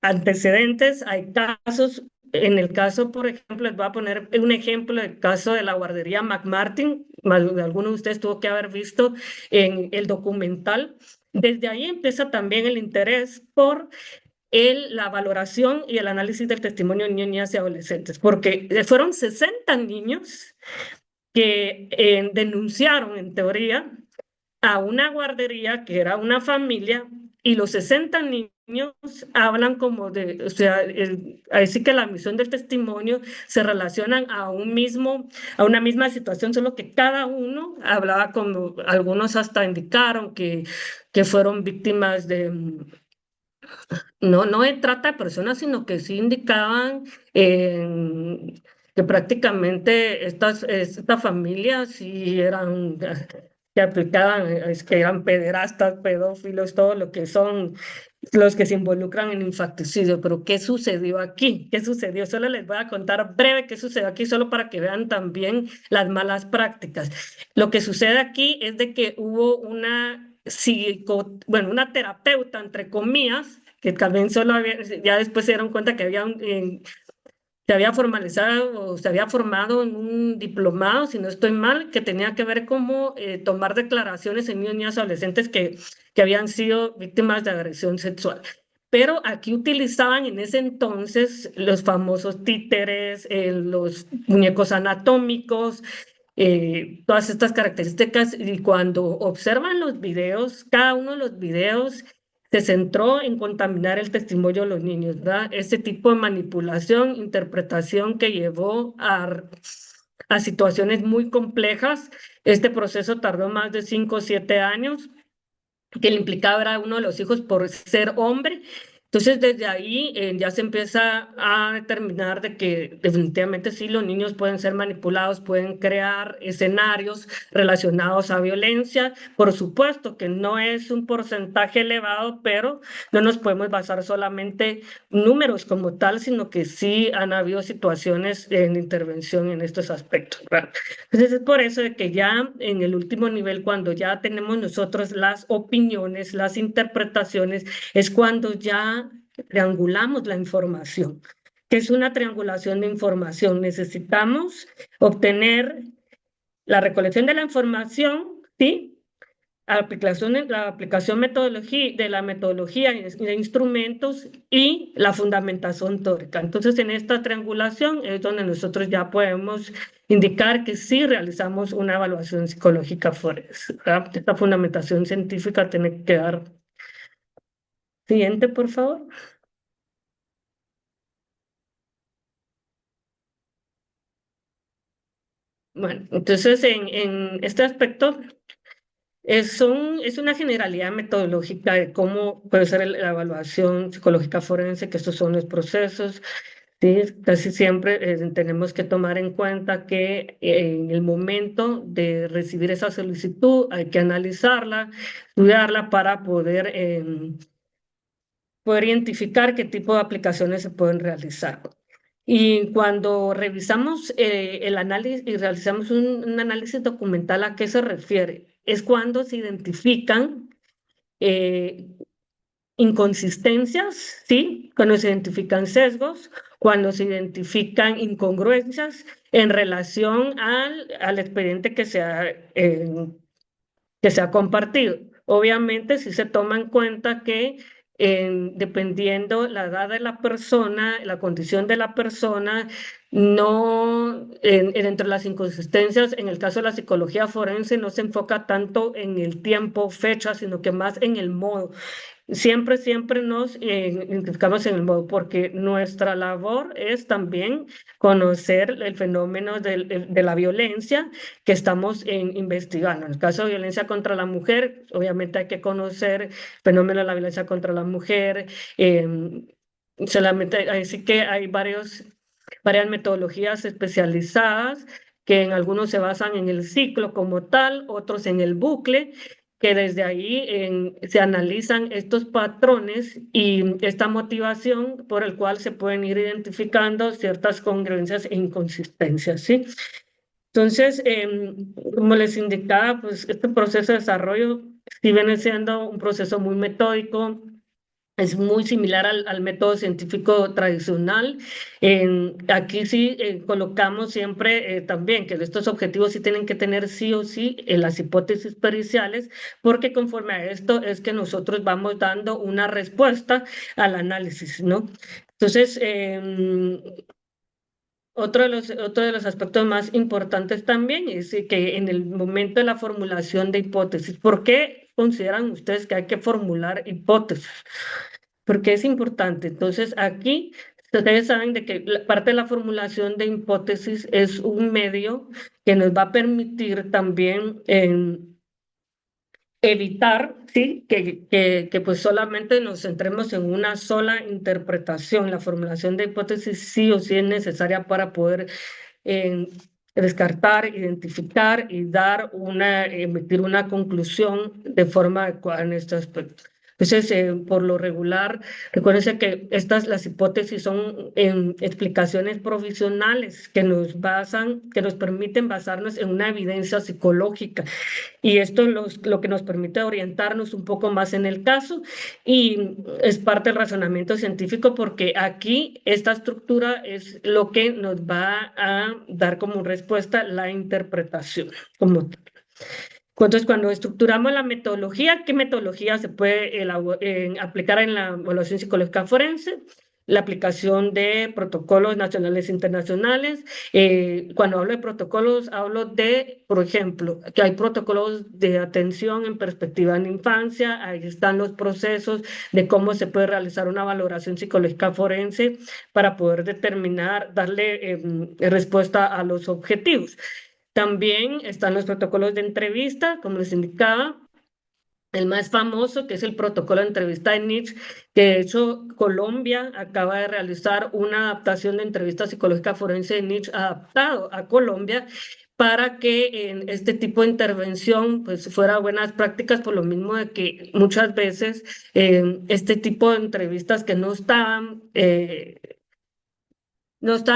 antecedentes, hay casos. En el caso, por ejemplo, les voy a poner un ejemplo del caso de la guardería McMartin, alguno de ustedes tuvo que haber visto en el documental. Desde ahí empieza también el interés por la valoración y el análisis del testimonio de niñas y adolescentes, porque fueron 60 niños que denunciaron, en teoría, a una guardería que era una familia, y los 60 niños hablan como de, o sea, ahí sí que la misión del testimonio se relacionan a una misma situación, solo que cada uno hablaba como, algunos hasta indicaron que fueron víctimas no de trata de personas, sino que sí indicaban que prácticamente estas familias sí eran, que aplicaban, es que eran pederastas, pedófilos, todo lo que son los que se involucran en infanticidio. Pero ¿qué sucedió aquí? ¿Qué sucedió? Solo les voy a contar breve qué sucedió aquí, solo para que vean también las malas prácticas. Lo que sucede aquí es de que hubo una terapeuta, entre comillas, que también ya después se dieron cuenta que se había formalizado o se había formado en un diplomado, si no estoy mal, que tenía que ver cómo tomar declaraciones en niños y niñas adolescentes que habían sido víctimas de agresión sexual. Pero aquí utilizaban en ese entonces los famosos títeres, los muñecos anatómicos, todas estas características, y cuando observan los videos, cada uno de los videos se centró en contaminar el testimonio de los niños, ¿verdad? Ese tipo de manipulación, interpretación que llevó a situaciones muy complejas. Este proceso tardó más de 5 o 7 años, que le implicaba era uno de los hijos por ser hombre. Entonces, desde ahí ya se empieza a determinar de que definitivamente sí, los niños pueden ser manipulados, pueden crear escenarios relacionados a violencia. Por supuesto que no es un porcentaje elevado, pero no nos podemos basar solamente en números como tal, sino que sí han habido situaciones de intervención en estos aspectos, ¿verdad? Entonces es por eso de que ya en el último nivel, cuando ya tenemos nosotros las opiniones, las interpretaciones, es cuando ya triangulamos la información. ¿Qué es una triangulación de información? Necesitamos obtener la recolección de la información, ¿sí? La aplicación de la metodología y de instrumentos y la fundamentación teórica. Entonces, en esta triangulación es donde nosotros ya podemos indicar que sí realizamos una evaluación psicológica forense, ¿verdad? Esta fundamentación científica tiene que dar. Siguiente, por favor. Bueno, entonces en este aspecto es una generalidad metodológica de cómo puede ser la evaluación psicológica forense, que estos son los procesos. Sí, casi siempre tenemos que tomar en cuenta que en el momento de recibir esa solicitud hay que analizarla, estudiarla para poder identificar qué tipo de aplicaciones se pueden realizar. Y cuando revisamos el análisis y realizamos un análisis documental, ¿a qué se refiere? Es cuando se identifican eh, inconsistencias, ¿sí? Cuando se identifican sesgos, cuando se identifican incongruencias en relación al expediente que se ha compartido. Obviamente, si se toma en cuenta que dependiendo la edad de la persona, la condición de la persona, no, entre las inconsistencias, en el caso de la psicología forense, no se enfoca tanto en el tiempo, fecha, sino que más en el modo. Siempre nos identificamos en el modo, porque nuestra labor es también conocer el fenómeno de la violencia que estamos investigando. En el caso de violencia contra la mujer, obviamente hay que conocer el fenómeno de la violencia contra la mujer. Solamente, así que hay varias metodologías especializadas que en algunos se basan en el ciclo como tal, otros en el bucle, que desde ahí se analizan estos patrones y esta motivación por el cual se pueden ir identificando ciertas congruencias e inconsistencias, ¿sí? Entonces, como les indicaba, pues este proceso de desarrollo sí viene siendo un proceso muy metódico, es muy similar al método científico tradicional. Aquí sí colocamos siempre también que estos objetivos sí tienen que tener sí o sí las hipótesis periciales, porque conforme a esto es que nosotros vamos dando una respuesta al análisis, ¿no? Entonces, otro de los aspectos más importantes también es que en el momento de la formulación de hipótesis, ¿por qué consideran ustedes que hay que formular hipótesis? Porque es importante. Entonces, aquí ustedes saben de que parte de la formulación de hipótesis es un medio que nos va a permitir también evitar, ¿sí? Que pues solamente nos centremos en una sola interpretación. La formulación de hipótesis sí o sí es necesaria para poder eh, descartar, identificar y emitir una conclusión de forma adecuada en este aspecto. Entonces, por lo regular, recuérdense que las hipótesis son explicaciones provisionales que nos permiten basarnos en una evidencia psicológica. Y esto es lo que nos permite orientarnos un poco más en el caso y es parte del razonamiento científico porque aquí esta estructura es lo que nos va a dar como respuesta la interpretación como tal. Entonces, cuando estructuramos la metodología, ¿qué metodología se puede aplicar en la evaluación psicológica forense? La aplicación de protocolos nacionales e internacionales. Cuando hablo de protocolos, hablo de, por ejemplo, que hay protocolos de atención en perspectiva en la infancia, ahí están los procesos de cómo se puede realizar una valoración psicológica forense para poder determinar, darle respuesta a los objetivos. También están los protocolos de entrevista, como les indicaba, el más famoso, que es el protocolo de entrevista de Nietzsche, que de hecho Colombia acaba de realizar una adaptación de entrevista psicológica forense de Nietzsche adaptado a Colombia para que en este tipo de intervención pues fuera buenas prácticas, por lo mismo de que muchas veces este tipo de entrevistas que no estaban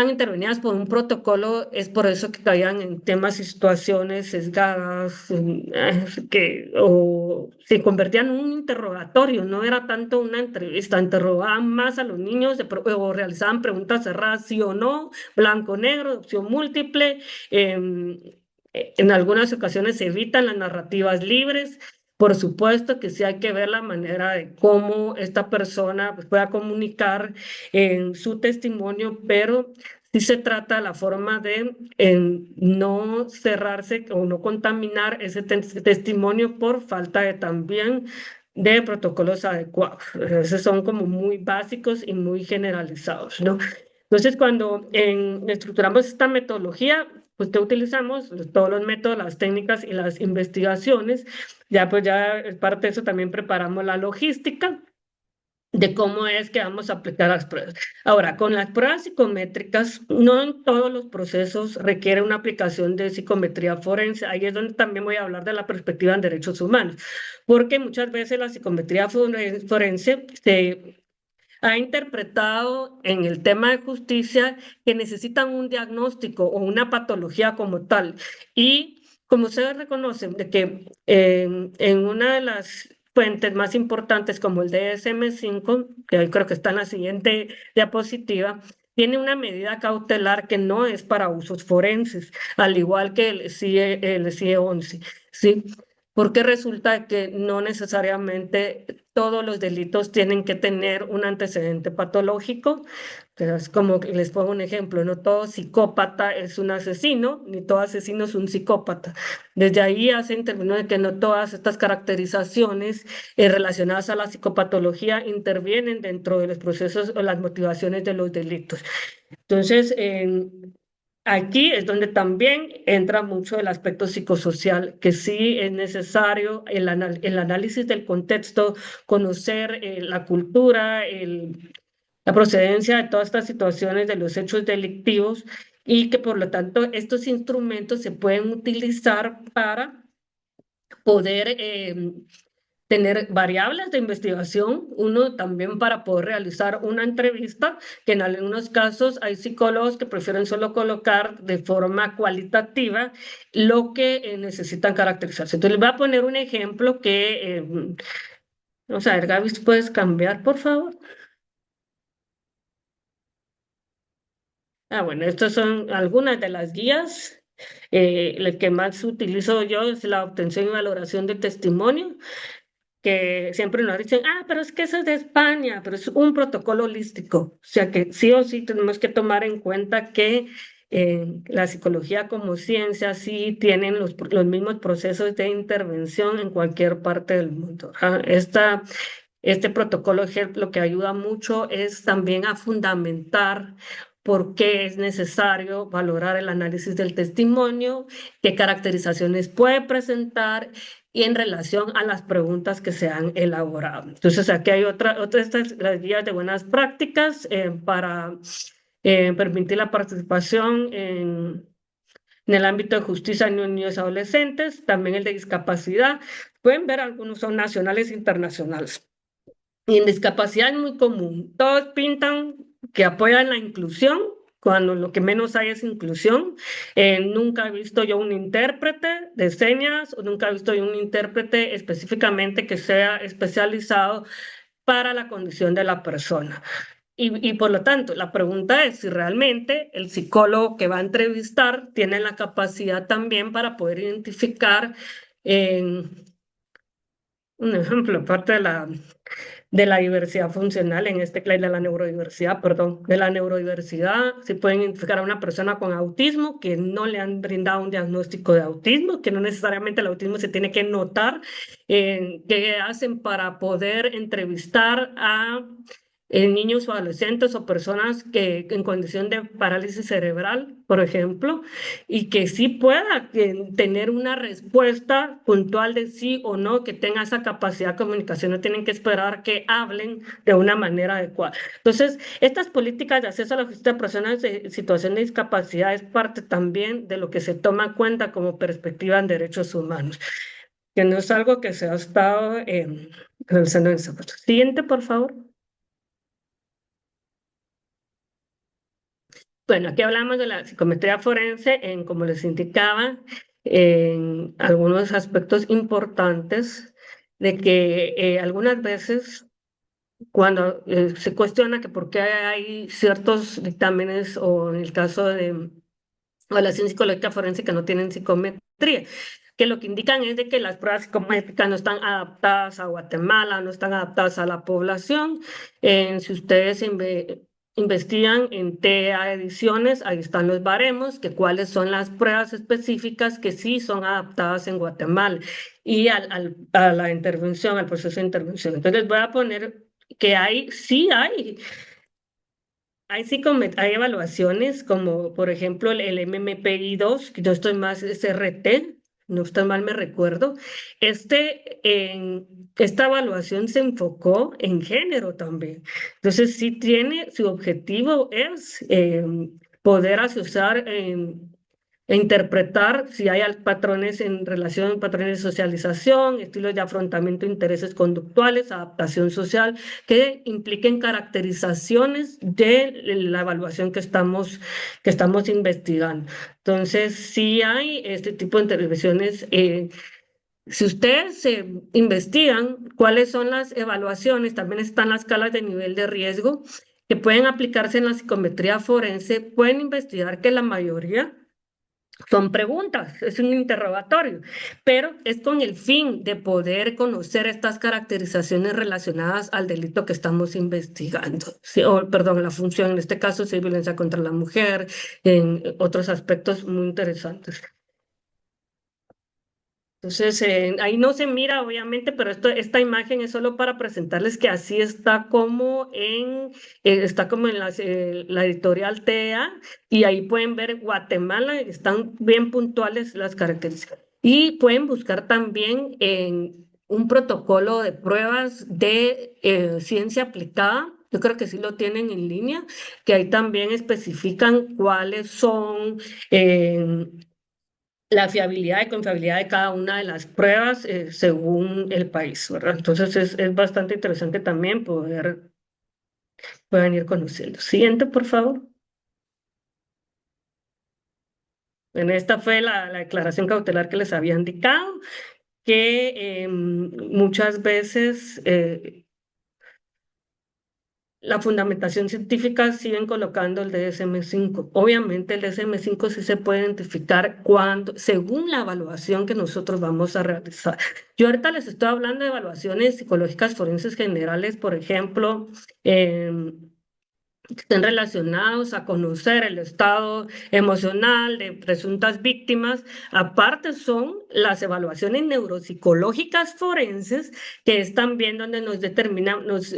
intervenidas por un protocolo, es por eso que caían en temas y situaciones sesgadas, o se convertían en un interrogatorio, no era tanto una entrevista, interrogaban más a los niños o realizaban preguntas cerradas, sí o no, blanco o negro, opción múltiple. En algunas ocasiones se evitan las narrativas libres. Por supuesto que sí hay que ver la manera de cómo esta persona pues, pueda comunicar en su testimonio, pero sí se trata de la forma de no cerrarse o no contaminar ese testimonio por falta de también de protocolos adecuados. Esos son como muy básicos y muy generalizados, ¿no? Entonces, cuando estructuramos esta metodología, pues, que utilizamos, todos los métodos, las técnicas y las investigaciones. Ya pues ya es parte de eso también preparamos la logística de cómo es que vamos a aplicar las pruebas. Ahora, con las pruebas psicométricas, no en todos los procesos requiere una aplicación de psicometría forense. Ahí es donde también voy a hablar de la perspectiva en derechos humanos, porque muchas veces la psicometría forense se ha interpretado en el tema de justicia que necesitan un diagnóstico o una patología como tal. Y como ustedes reconocen, de que en una de las fuentes más importantes como el DSM-5, que hoy creo que está en la siguiente diapositiva, tiene una medida cautelar que no es para usos forenses, al igual que el CIE 11, ¿sí? Porque resulta que no necesariamente todos los delitos tienen que tener un antecedente patológico. Es como que les pongo un ejemplo, no todo psicópata es un asesino, ni todo asesino es un psicópata. Desde ahí hacen términos de que no todas estas caracterizaciones relacionadas a la psicopatología intervienen dentro de los procesos o las motivaciones de los delitos. Entonces, aquí es donde también entra mucho el aspecto psicosocial, que sí es necesario el análisis del contexto, conocer la cultura, la procedencia de todas estas situaciones de los hechos delictivos y que por lo tanto estos instrumentos se pueden utilizar para poder tener variables de investigación, uno también para poder realizar una entrevista, que en algunos casos hay psicólogos que prefieren solo colocar de forma cualitativa lo que necesitan caracterizarse. Entonces les voy a poner un ejemplo que, vamos a ver, Gaby, ¿puedes cambiar, por favor? Bueno, estas son algunas de las guías. El que más utilizo yo es la obtención y valoración de testimonio, que siempre nos dicen, pero es que eso es de España, pero es un protocolo holístico. O sea que sí o sí tenemos que tomar en cuenta que la psicología como ciencia sí tienen los mismos procesos de intervención en cualquier parte del mundo. Este protocolo GELP lo que ayuda mucho es también a fundamentar por qué es necesario valorar el análisis del testimonio, qué caracterizaciones puede presentar y en relación a las preguntas que se han elaborado. Entonces, aquí hay otra de estas las guías de buenas prácticas para permitir la participación en el ámbito de justicia en niños y adolescentes, también el de discapacidad. Pueden ver, algunos son nacionales e internacionales. Y en discapacidad es muy común. Todos pintan que apoyan la inclusión, cuando lo que menos hay es inclusión. Nunca he visto yo un intérprete de señas, o nunca he visto yo un intérprete específicamente que sea especializado para la condición de la persona. Y por lo tanto, la pregunta es si realmente el psicólogo que va a entrevistar tiene la capacidad también para poder identificar, un ejemplo, parte de la diversidad funcional, en este caso de la neurodiversidad, perdón, de la neurodiversidad, si pueden identificar a una persona con autismo que no le han brindado un diagnóstico de autismo, que no necesariamente el autismo se tiene que notar, qué hacen para poder entrevistar a niños o adolescentes o personas que en condición de parálisis cerebral, por ejemplo, y que sí pueda tener una respuesta puntual de sí o no, que tenga esa capacidad de comunicación, no tienen que esperar que hablen de una manera adecuada. Entonces, estas políticas de acceso a la justicia de personas en situación de discapacidad es parte también de lo que se toma en cuenta como perspectiva en derechos humanos, que no es algo que se ha estado realizando en ese puesto. Siguiente, por favor. Bueno, aquí hablamos de la psicometría forense en, como les indicaba, en algunos aspectos importantes de que algunas veces cuando se cuestiona que por qué hay ciertos dictámenes o en el caso de evaluación psicológica forense que no tienen psicometría, que lo que indican es de que las pruebas psicométricas no están adaptadas a Guatemala, no están adaptadas a la población. Si ustedes investigan en TEA Ediciones, ahí están los baremos, que cuáles son las pruebas específicas que sí son adaptadas en Guatemala y a la intervención, al proceso de intervención. Entonces les voy a poner que sí hay hay, hay evaluaciones como, por ejemplo, el MMPI-2, que yo estoy más, es RT, no estoy mal, me recuerdo. Esta evaluación se enfocó en género también. Entonces, sí tiene, su objetivo es poder asociar e interpretar si hay patrones en relación, patrones de socialización, estilos de afrontamiento de intereses conductuales, adaptación social, que impliquen caracterizaciones de la evaluación que estamos investigando. Entonces, sí hay este tipo de intervenciones. Si ustedes investigan cuáles son las evaluaciones, también están las escalas de nivel de riesgo que pueden aplicarse en la psicometría forense, pueden investigar que la mayoría son preguntas, es un interrogatorio, pero es con el fin de poder conocer estas caracterizaciones relacionadas al delito que estamos investigando. Sí, o, perdón, la función, en este caso, si hay violencia contra la mujer, en otros aspectos muy interesantes. Entonces, ahí no se mira, obviamente, pero esta imagen es solo para presentarles que así está como en la editorial TEA, y ahí pueden ver Guatemala, están bien puntuales las características. Y pueden buscar también en un protocolo de pruebas de ciencia aplicada. Yo creo que sí lo tienen en línea, que ahí también especifican cuáles son la fiabilidad y confiabilidad de cada una de las pruebas según el país, ¿verdad? Entonces es bastante interesante también puedan ir conociendo. Siguiente, por favor. En esta fue la declaración cautelar que les había indicado, que muchas veces la fundamentación científica siguen colocando el DSM-5. Obviamente el DSM-5 sí se puede identificar según la evaluación que nosotros vamos a realizar. Yo ahorita les estoy hablando de evaluaciones psicológicas forenses generales, por ejemplo, que estén relacionados a conocer el estado emocional de presuntas víctimas. Aparte son las evaluaciones neuropsicológicas forenses, que es también donde nos determinan, nos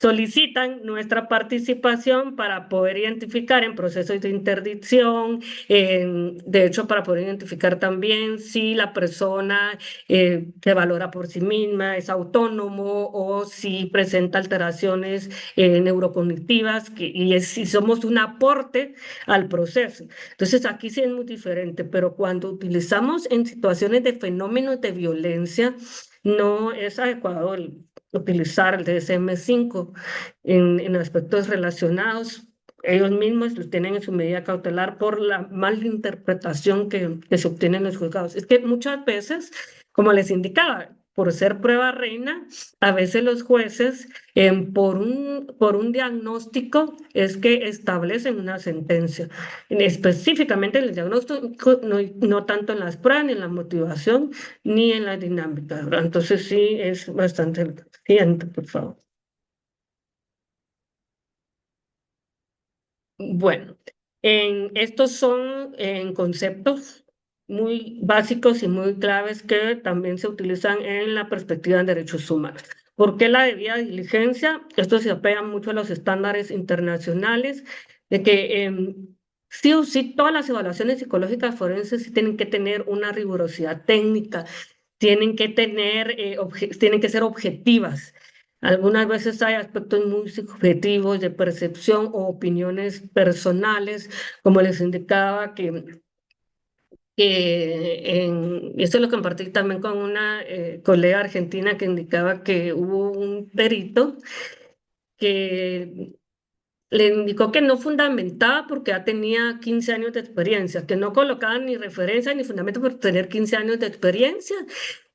solicitan nuestra participación para poder identificar en procesos de interdicción, de hecho, para poder identificar también si la persona se valora por sí misma, es autónomo o si presenta alteraciones neurocognitivas si somos un aporte al proceso. Entonces, aquí sí es muy diferente, pero cuando utilizamos en situaciones de fenómenos de violencia, no es adecuado utilizar el DSM-5 en aspectos relacionados. Ellos mismos los tienen en su medida cautelar por la mala interpretación que se obtiene en los juzgados. Es que muchas veces, como les indicaba, por ser prueba reina, a veces los jueces, por un diagnóstico, es que establecen una sentencia. Específicamente en el diagnóstico, no tanto en las pruebas, ni en la motivación, ni en la dinámica, ¿verdad? Entonces sí, es bastante. Siguiente, por favor. Bueno, estos son conceptos muy básicos y muy claves que también se utilizan en la perspectiva de derechos humanos. ¿Por qué la debida diligencia? Esto se apega mucho a los estándares internacionales de que sí o sí todas las evaluaciones psicológicas forenses sí tienen que tener una rigurosidad técnica, tienen que ser objetivas. Algunas veces hay aspectos muy subjetivos de percepción o opiniones personales, como les indicaba, y esto lo compartí también con una colega argentina que indicaba que hubo un perito que le indicó que no fundamentaba porque ya tenía 15 años de experiencia, que no colocaba ni referencia ni fundamento por tener 15 años de experiencia,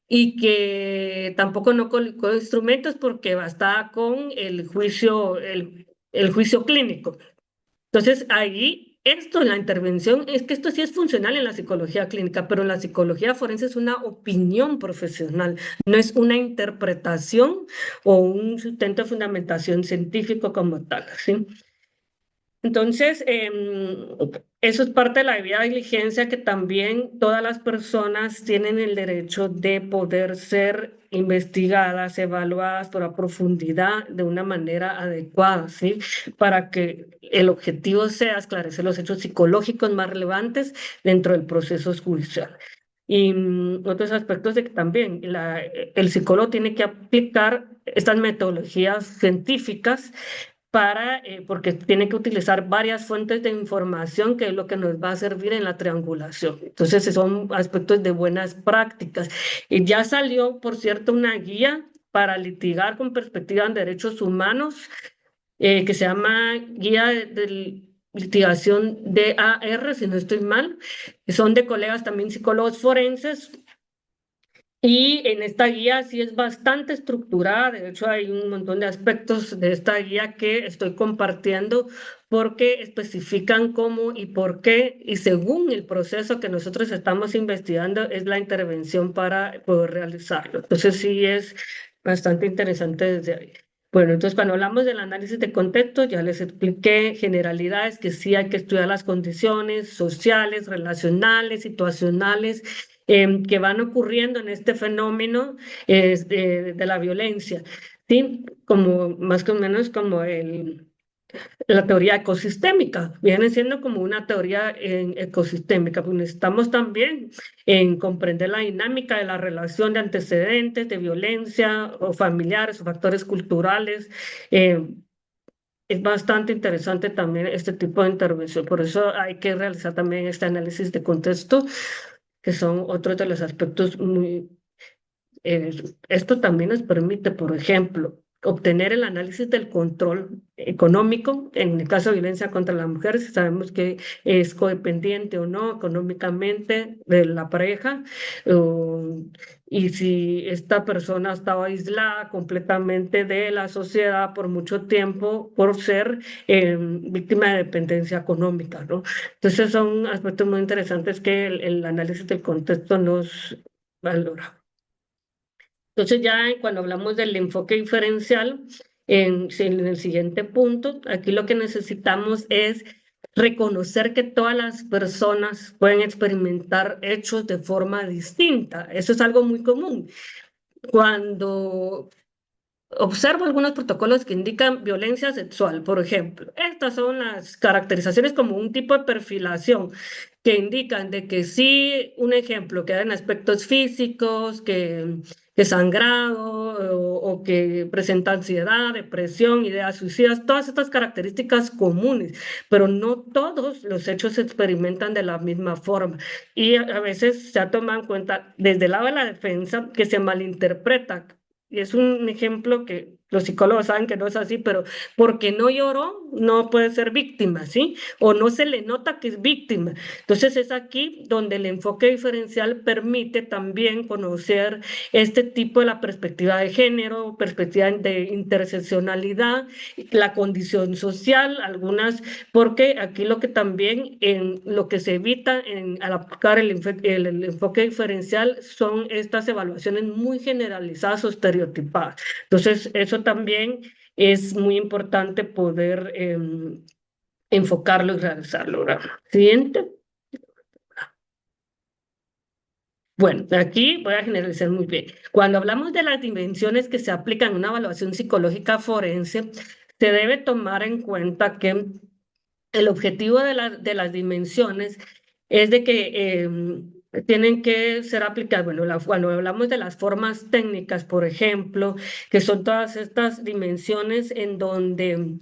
y que tampoco no colocó instrumentos porque bastaba con el juicio clínico. Entonces, ahí, la intervención, es que esto sí es funcional en la psicología clínica, pero en la psicología forense es una opinión profesional, no es una interpretación o un sustento de fundamentación científico como tal, ¿sí? Entonces, eso es parte de la debida diligencia, que también todas las personas tienen el derecho de poder ser investigadas, evaluadas por la profundidad de una manera adecuada, ¿sí? Para que el objetivo sea esclarecer los hechos psicológicos más relevantes dentro del proceso judicial. Y otros aspectos de que también el psicólogo tiene que aplicar estas metodologías científicas porque tiene que utilizar varias fuentes de información, que es lo que nos va a servir en la triangulación. Entonces, son aspectos de buenas prácticas. Y ya salió, por cierto, una guía para litigar con perspectiva en derechos humanos, que se llama Guía de Litigación DAR, si no estoy mal. Son de colegas también psicólogos forenses. Y en esta guía sí es bastante estructurada. De hecho, hay un montón de aspectos de esta guía que estoy compartiendo, porque especifican cómo y por qué, y según el proceso que nosotros estamos investigando, es la intervención para poder realizarlo. Entonces sí es bastante interesante desde ahí. Bueno, entonces cuando hablamos del análisis de contexto, ya les expliqué generalidades, que sí hay que estudiar las condiciones sociales, relacionales, situacionales, que van ocurriendo en este fenómeno de la violencia, ¿sí? Como más o menos como la teoría ecosistémica, viene siendo como una teoría ecosistémica, pues necesitamos también en comprender la dinámica de la relación de antecedentes, de violencia o familiares o factores culturales. eh, es bastante interesante también este tipo de intervención, por eso hay que realizar también este análisis de contexto, que son otros de los aspectos muy... eh, esto también nos permite, por ejemplo, obtener el análisis del control económico, en el caso de violencia contra la mujer, si sabemos que es codependiente o no económicamente de la pareja, y si esta persona ha estado aislada completamente de la sociedad por mucho tiempo por ser víctima de dependencia económica, ¿no? Entonces son aspectos muy interesantes que el análisis del contexto nos valora. Entonces ya cuando hablamos del enfoque diferencial, en el siguiente punto, aquí lo que necesitamos es reconocer que todas las personas pueden experimentar hechos de forma distinta. Eso es algo muy común. Cuando observo algunos protocolos que indican violencia sexual, por ejemplo. Estas son las caracterizaciones como un tipo de perfilación que indican de que sí, un ejemplo, que en aspectos físicos, que sangrado o que presenta ansiedad, depresión, ideas suicidas, todas estas características comunes, pero no todos los hechos se experimentan de la misma forma. Y a veces se ha tomado en cuenta desde el lado de la defensa que se malinterpreta, y es un ejemplo que los psicólogos saben que no es así, pero porque no lloró, no puede ser víctima, ¿sí? O no se le nota que es víctima. Entonces es aquí donde el enfoque diferencial permite también conocer este tipo de la perspectiva de género, perspectiva de interseccionalidad, la condición social, algunas, porque aquí lo que también en lo que se evita al aplicar el enfoque diferencial son estas evaluaciones muy generalizadas o estereotipadas. Entonces, eso también es muy importante poder enfocarlo y realizarlo. ¿Verdad? Siguiente. Bueno, aquí voy a generalizar muy bien. Cuando hablamos de las dimensiones que se aplican en una evaluación psicológica forense, se debe tomar en cuenta que el objetivo de las dimensiones es de que tienen que ser aplicadas. Bueno, cuando hablamos de las formas técnicas, por ejemplo, que son todas estas dimensiones en donde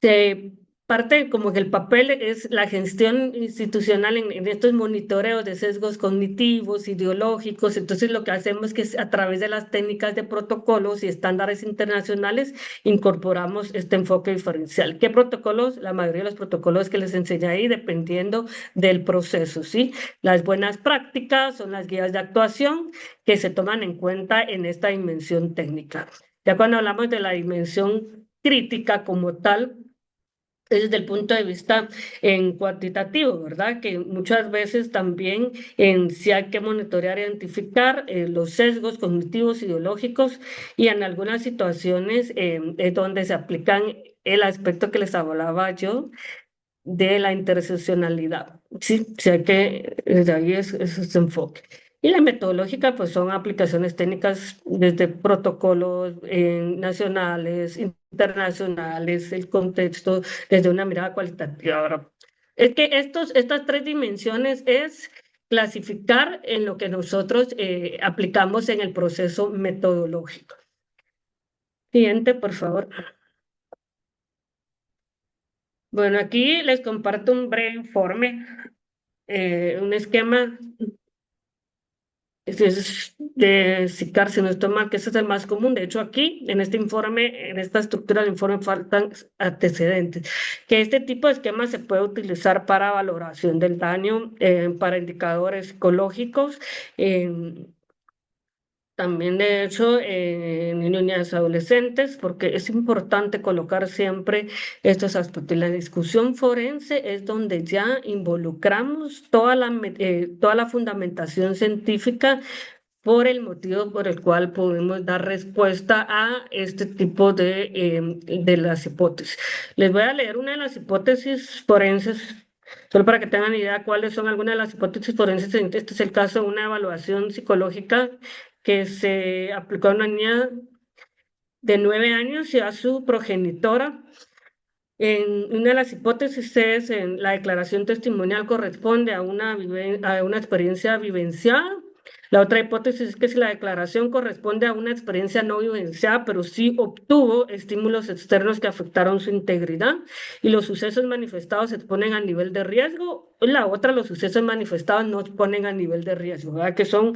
se parte como que el papel es la gestión institucional en estos monitoreos de sesgos cognitivos, ideológicos. Entonces, lo que hacemos es que a través de las técnicas de protocolos y estándares internacionales incorporamos este enfoque diferencial. ¿Qué protocolos? La mayoría de los protocolos que les enseñé ahí, dependiendo del proceso, ¿sí? Las buenas prácticas son las guías de actuación que se toman en cuenta en esta dimensión técnica. Ya cuando hablamos de la dimensión crítica como tal, desde el punto de vista en cuantitativo, ¿verdad? Que muchas veces también sí hay que monitorear e identificar los sesgos cognitivos, ideológicos, y en algunas situaciones es donde se aplican el aspecto que les hablaba yo, de la interseccionalidad. Sí, sí hay que, desde ahí es ese enfoque. Y la metodológica, pues son aplicaciones técnicas desde protocolos nacionales, internacionales, el contexto, desde una mirada cualitativa. Ahora, es que estas tres dimensiones es clasificar en lo que nosotros aplicamos en el proceso metodológico. Siguiente, por favor. Bueno, aquí les comparto un breve informe, un esquema es de SICAR, si no estoy mal, que ese es el más común. De hecho, aquí, en este informe, en esta estructura del informe, faltan antecedentes. Que este tipo de esquema se puede utilizar para valoración del daño, para indicadores psicológicos, también, de hecho, en niñas y adolescentes, porque es importante colocar siempre estos aspectos. La discusión forense es donde ya involucramos toda la fundamentación científica por el motivo por el cual podemos dar respuesta a este tipo de las hipótesis. Les voy a leer una de las hipótesis forenses, solo para que tengan idea cuáles son algunas de las hipótesis forenses. Este es el caso de una evaluación psicológica que se aplicó a una niña de 9 años y a su progenitora. En una de las hipótesis es en la declaración testimonial corresponde a una experiencia vivenciada. La otra hipótesis es que si la declaración corresponde a una experiencia no vivenciada, pero sí obtuvo estímulos externos que afectaron su integridad y los sucesos manifestados se exponen a nivel de riesgo. La otra, los sucesos manifestados no exponen a nivel de riesgo, ¿verdad? Que son,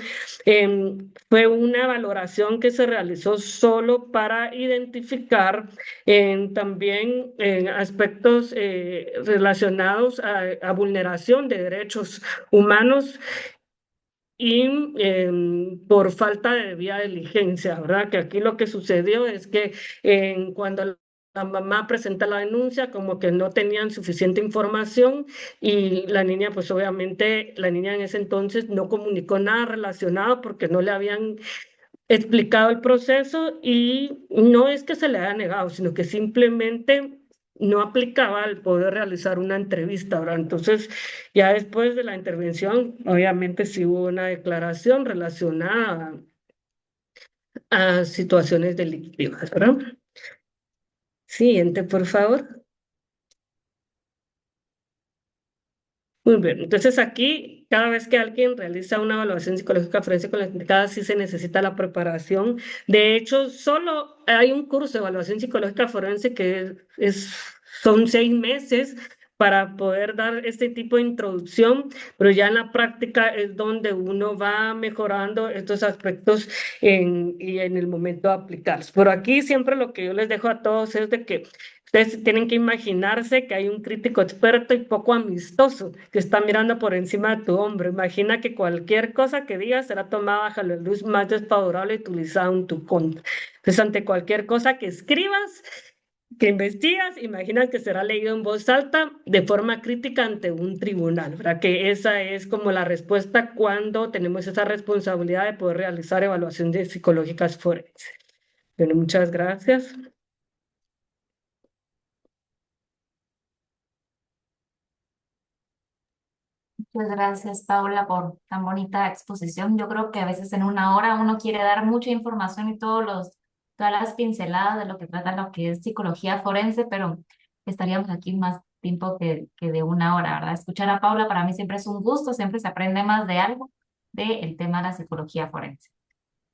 fue una valoración que se realizó solo para identificar también en aspectos relacionados a vulneración de derechos humanos y por falta de debida diligencia, ¿verdad? Que aquí lo que sucedió es que cuando la mamá presenta la denuncia, como que no tenían suficiente información y la niña, pues obviamente, la niña en ese entonces no comunicó nada relacionado porque no le habían explicado el proceso y no es que se le haya negado, sino que simplemente no aplicaba al poder realizar una entrevista, ¿verdad? Entonces, ya después de la intervención, obviamente sí hubo una declaración relacionada a situaciones delictivas, ¿verdad? Siguiente, por favor. Muy bien, entonces aquí, cada vez que alguien realiza una evaluación psicológica forense con la indicada, sí se necesita la preparación. De hecho, solo hay un curso de evaluación psicológica forense que son 6 meses para poder dar este tipo de introducción, pero ya en la práctica es donde uno va mejorando estos aspectos y en el momento de aplicarlos. Por aquí siempre lo que yo les dejo a todos es de que ustedes tienen que imaginarse que hay un crítico experto y poco amistoso que está mirando por encima de tu hombro. Imagina que cualquier cosa que digas será tomada bajo la luz más desfavorable y utilizada en tu contra. Entonces, ante cualquier cosa que escribas, que investigas, imagina que será leído en voz alta de forma crítica ante un tribunal, ¿verdad? Que esa es como la respuesta cuando tenemos esa responsabilidad de poder realizar evaluaciones psicológicas forenses. Bueno, muchas gracias. Muchas gracias, Paula, por tan bonita exposición. Yo creo que a veces en una hora uno quiere dar mucha información y todas las pinceladas de lo que trata lo que es psicología forense, pero estaríamos aquí más tiempo que de una hora, ¿verdad? Escuchar a Paula para mí siempre es un gusto, siempre se aprende más de algo del tema de la psicología forense.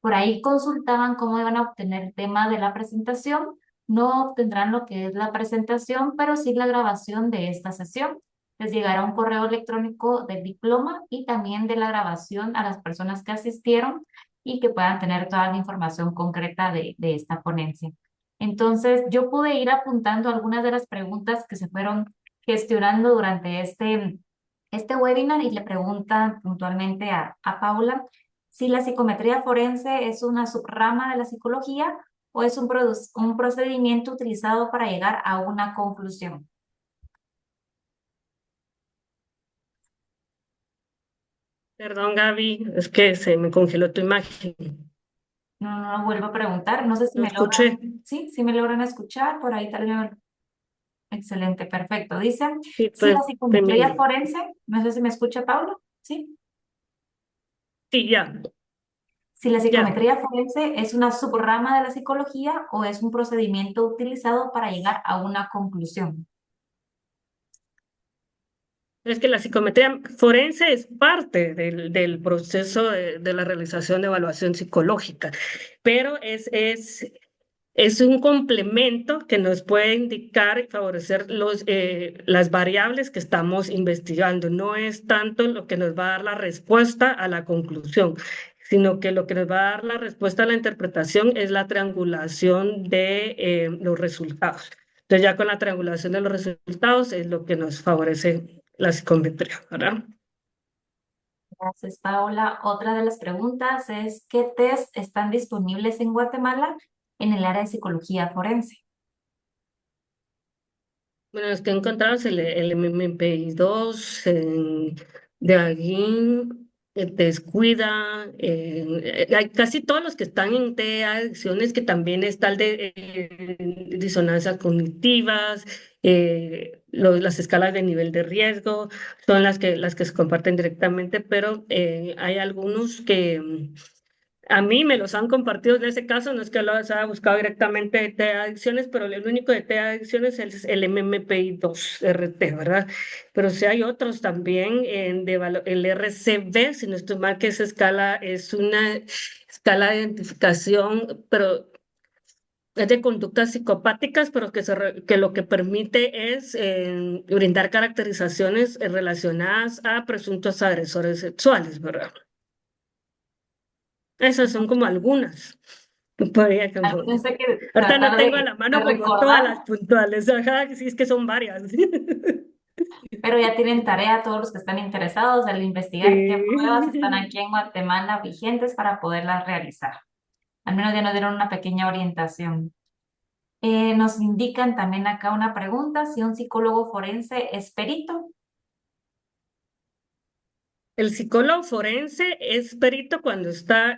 Por ahí consultaban cómo iban a obtener el tema de la presentación. No obtendrán lo que es la presentación, pero sí la grabación de esta sesión. Les llegará un correo electrónico del diploma y también de la grabación a las personas que asistieron y que puedan tener toda la información concreta de esta ponencia. Entonces, yo pude ir apuntando algunas de las preguntas que se fueron gestionando durante este webinar y le preguntan puntualmente a Paula si la psicometría forense es una subrama de la psicología o es un procedimiento utilizado para llegar a una conclusión. Perdón, Gaby, es que se me congeló tu imagen. No vuelvo a preguntar, no sé si No me escuché. logran, sí, si me logran escuchar, por ahí tal vez. Excelente, perfecto. Dice, Sí, si la pues psicometría femenino. forense, no sé si me escucha Pablo, ¿sí? Sí, ya, Si la ya. psicometría forense es una subrama de la psicología o es un procedimiento utilizado para llegar a una conclusión. Es que la psicometría forense es parte del proceso de la realización de evaluación psicológica, pero es un complemento que nos puede indicar y favorecer las variables que estamos investigando. No es tanto lo que nos va a dar la respuesta a la conclusión, sino que lo que nos va a dar la respuesta a la interpretación es la triangulación de los resultados. Entonces ya con la triangulación de los resultados es lo que nos favorece la psicometría, ¿verdad? Gracias, Paola. Otra de las preguntas es, ¿qué test están disponibles en Guatemala en el área de psicología forense? Bueno, los que he encontrado es el MMPI-2, de Aguín, Descuida, hay casi todos los que están en adicciones, que también está el de disonancias cognitivas, las escalas de nivel de riesgo, son las que se comparten directamente, pero hay algunos que a mí me los han compartido en ese caso, no es que los haya buscado directamente de adicciones, pero el único de adicciones es el MMPI-2 RT, ¿verdad? Pero sí hay otros también, el RCB, si no estoy mal, que esa escala es una escala de identificación, pero es de conductas psicopáticas, pero que lo que permite es brindar caracterizaciones relacionadas a presuntos agresores sexuales, ¿verdad? Esas son como algunas. Podría Pensé que Ahorita no tratar tengo a la de mano como todas recordar, las puntuales. Ajá, sí, es que son varias. pero ya tienen tarea todos los que están interesados al investigar qué pruebas están Sí. aquí en Guatemala vigentes para poderlas realizar. Al menos ya nos dieron una pequeña orientación. Nos indican también acá una pregunta, si un psicólogo forense es perito. El psicólogo forense es perito cuando está,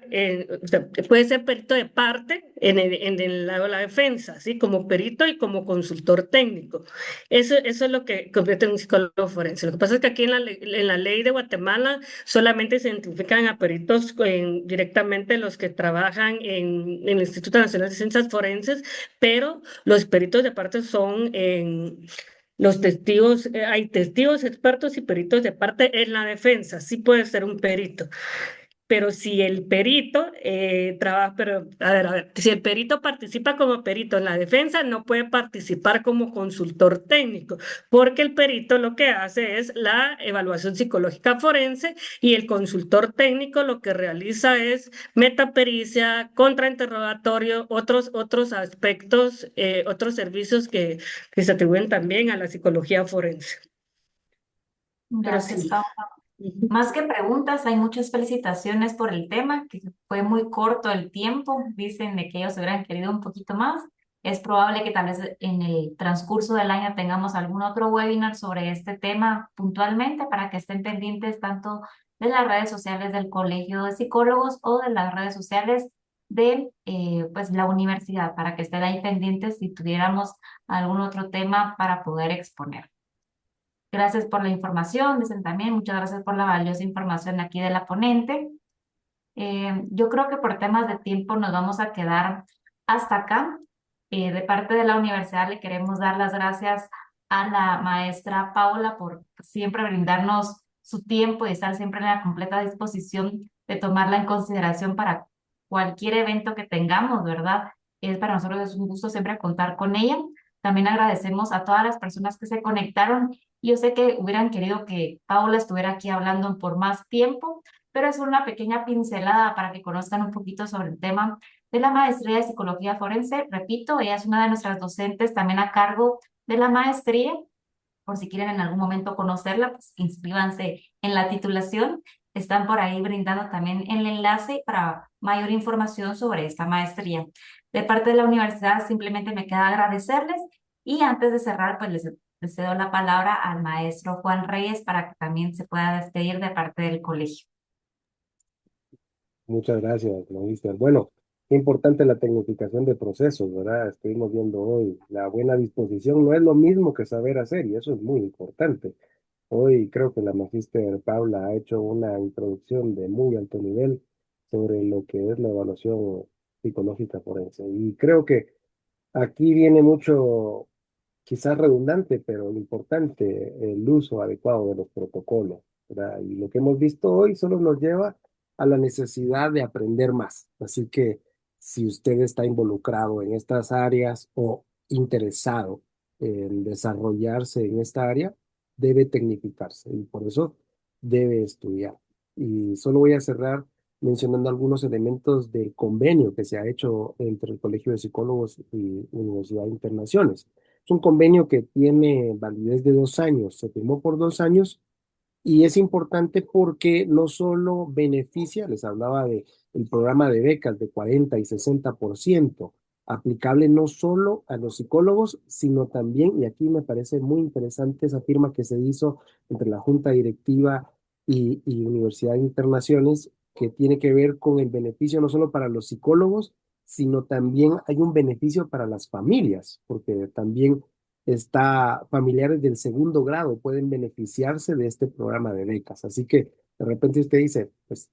o sea, puede ser perito de parte en el lado de la defensa, ¿sí? Como perito y como consultor técnico. Eso es lo que completa un psicólogo forense. Lo que pasa es que aquí en la ley de Guatemala solamente se identifican a peritos directamente los que trabajan en el Instituto Nacional de Ciencias Forenses, pero los peritos de parte son los testigos, hay testigos expertos y peritos de parte en la defensa, sí puede ser un perito, pero si el perito trabaja, pero a ver, si el perito participa como perito en la defensa, no puede participar como consultor técnico, porque el perito lo que hace es la evaluación psicológica forense y el consultor técnico lo que realiza es metapericia, contrainterrogatorio, otros aspectos, otros servicios que se atribuyen también a la psicología forense. Pero Gracias, sí. Pau. Más que preguntas, hay muchas felicitaciones por el tema, que fue muy corto el tiempo. Dicen de que ellos hubieran querido un poquito más. Es probable que tal vez en el transcurso del año tengamos algún otro webinar sobre este tema puntualmente para que estén pendientes tanto de las redes sociales del Colegio de Psicólogos o de las redes sociales de pues, la universidad, para que estén ahí pendientes si tuviéramos algún otro tema para poder exponer. Gracias por la información, dicen también, muchas gracias por la valiosa información aquí de la ponente. Yo creo que por temas de tiempo nos vamos a quedar hasta acá. De parte de la universidad le queremos dar las gracias a la maestra Paula por siempre brindarnos su tiempo y estar siempre en la completa disposición de tomarla en consideración para cualquier evento que tengamos, ¿verdad? Para nosotros es un gusto siempre contar con ella. También agradecemos a todas las personas que se conectaron. Yo sé que hubieran querido que Paula estuviera aquí hablando por más tiempo, pero es una pequeña pincelada para que conozcan un poquito sobre el tema de la maestría de psicología forense. Repito, ella es una de nuestras docentes también a cargo de la maestría. Por si quieren en algún momento conocerla, pues inscríbanse en la titulación. Están por ahí brindando también el enlace para mayor información sobre esta maestría. De parte de la universidad, simplemente me queda agradecerles y antes de cerrar, pues les cedo la palabra al maestro Juan Reyes para que también se pueda despedir de parte del colegio. Muchas gracias, Magister. Bueno, Qué importante la tecnificación de procesos, ¿verdad? Estuvimos viendo hoy, la buena disposición no es lo mismo que saber hacer y eso es muy importante. Hoy creo que la magíster Paula ha hecho una introducción de muy alto nivel sobre lo que es la evaluación psicológica forense. Y creo que aquí viene mucho, quizás redundante, pero importante, el uso adecuado de los protocolos, ¿verdad? Y lo que hemos visto hoy solo nos lleva a la necesidad de aprender más. Así que si usted está involucrado en estas áreas o interesado en desarrollarse en esta área, debe tecnificarse y por eso debe estudiar. Y solo voy a cerrar mencionando algunos elementos del convenio que se ha hecho entre el Colegio de Psicólogos y Universidad de Internaciones. Es un convenio que tiene validez de 2 años, se firmó por 2 años y es importante porque no solo beneficia, les hablaba de el programa de becas de 40 y 60%, aplicable no solo a los psicólogos, sino también, y aquí me parece muy interesante esa firma que se hizo entre la Junta Directiva y Universidad de Internaciones, que tiene que ver con el beneficio no solo para los psicólogos, sino también hay un beneficio para las familias, porque también está familiares del segundo grado pueden beneficiarse de este programa de becas. Así que de repente usted dice, pues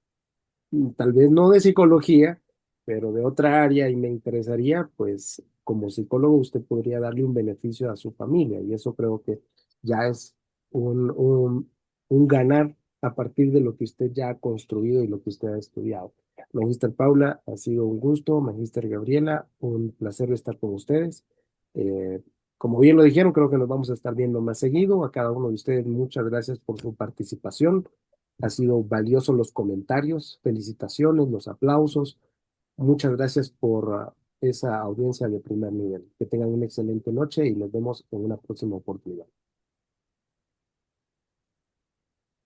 tal vez no de psicología, pero de otra área y me interesaría, pues como psicólogo usted podría darle un beneficio a su familia y eso creo que ya es un, un, un ganar a partir de lo que usted ya ha construido y lo que usted ha estudiado. Magíster Paula, ha sido un gusto. Magíster Gabriela, un placer estar con ustedes. Eh, Como bien lo dijeron, creo que nos vamos a estar viendo más seguido. A cada uno de ustedes, muchas gracias por su participación. Ha sido valioso los comentarios, felicitaciones, los aplausos. Muchas gracias por esa audiencia de primer nivel. Que tengan una excelente noche y nos vemos en una próxima oportunidad.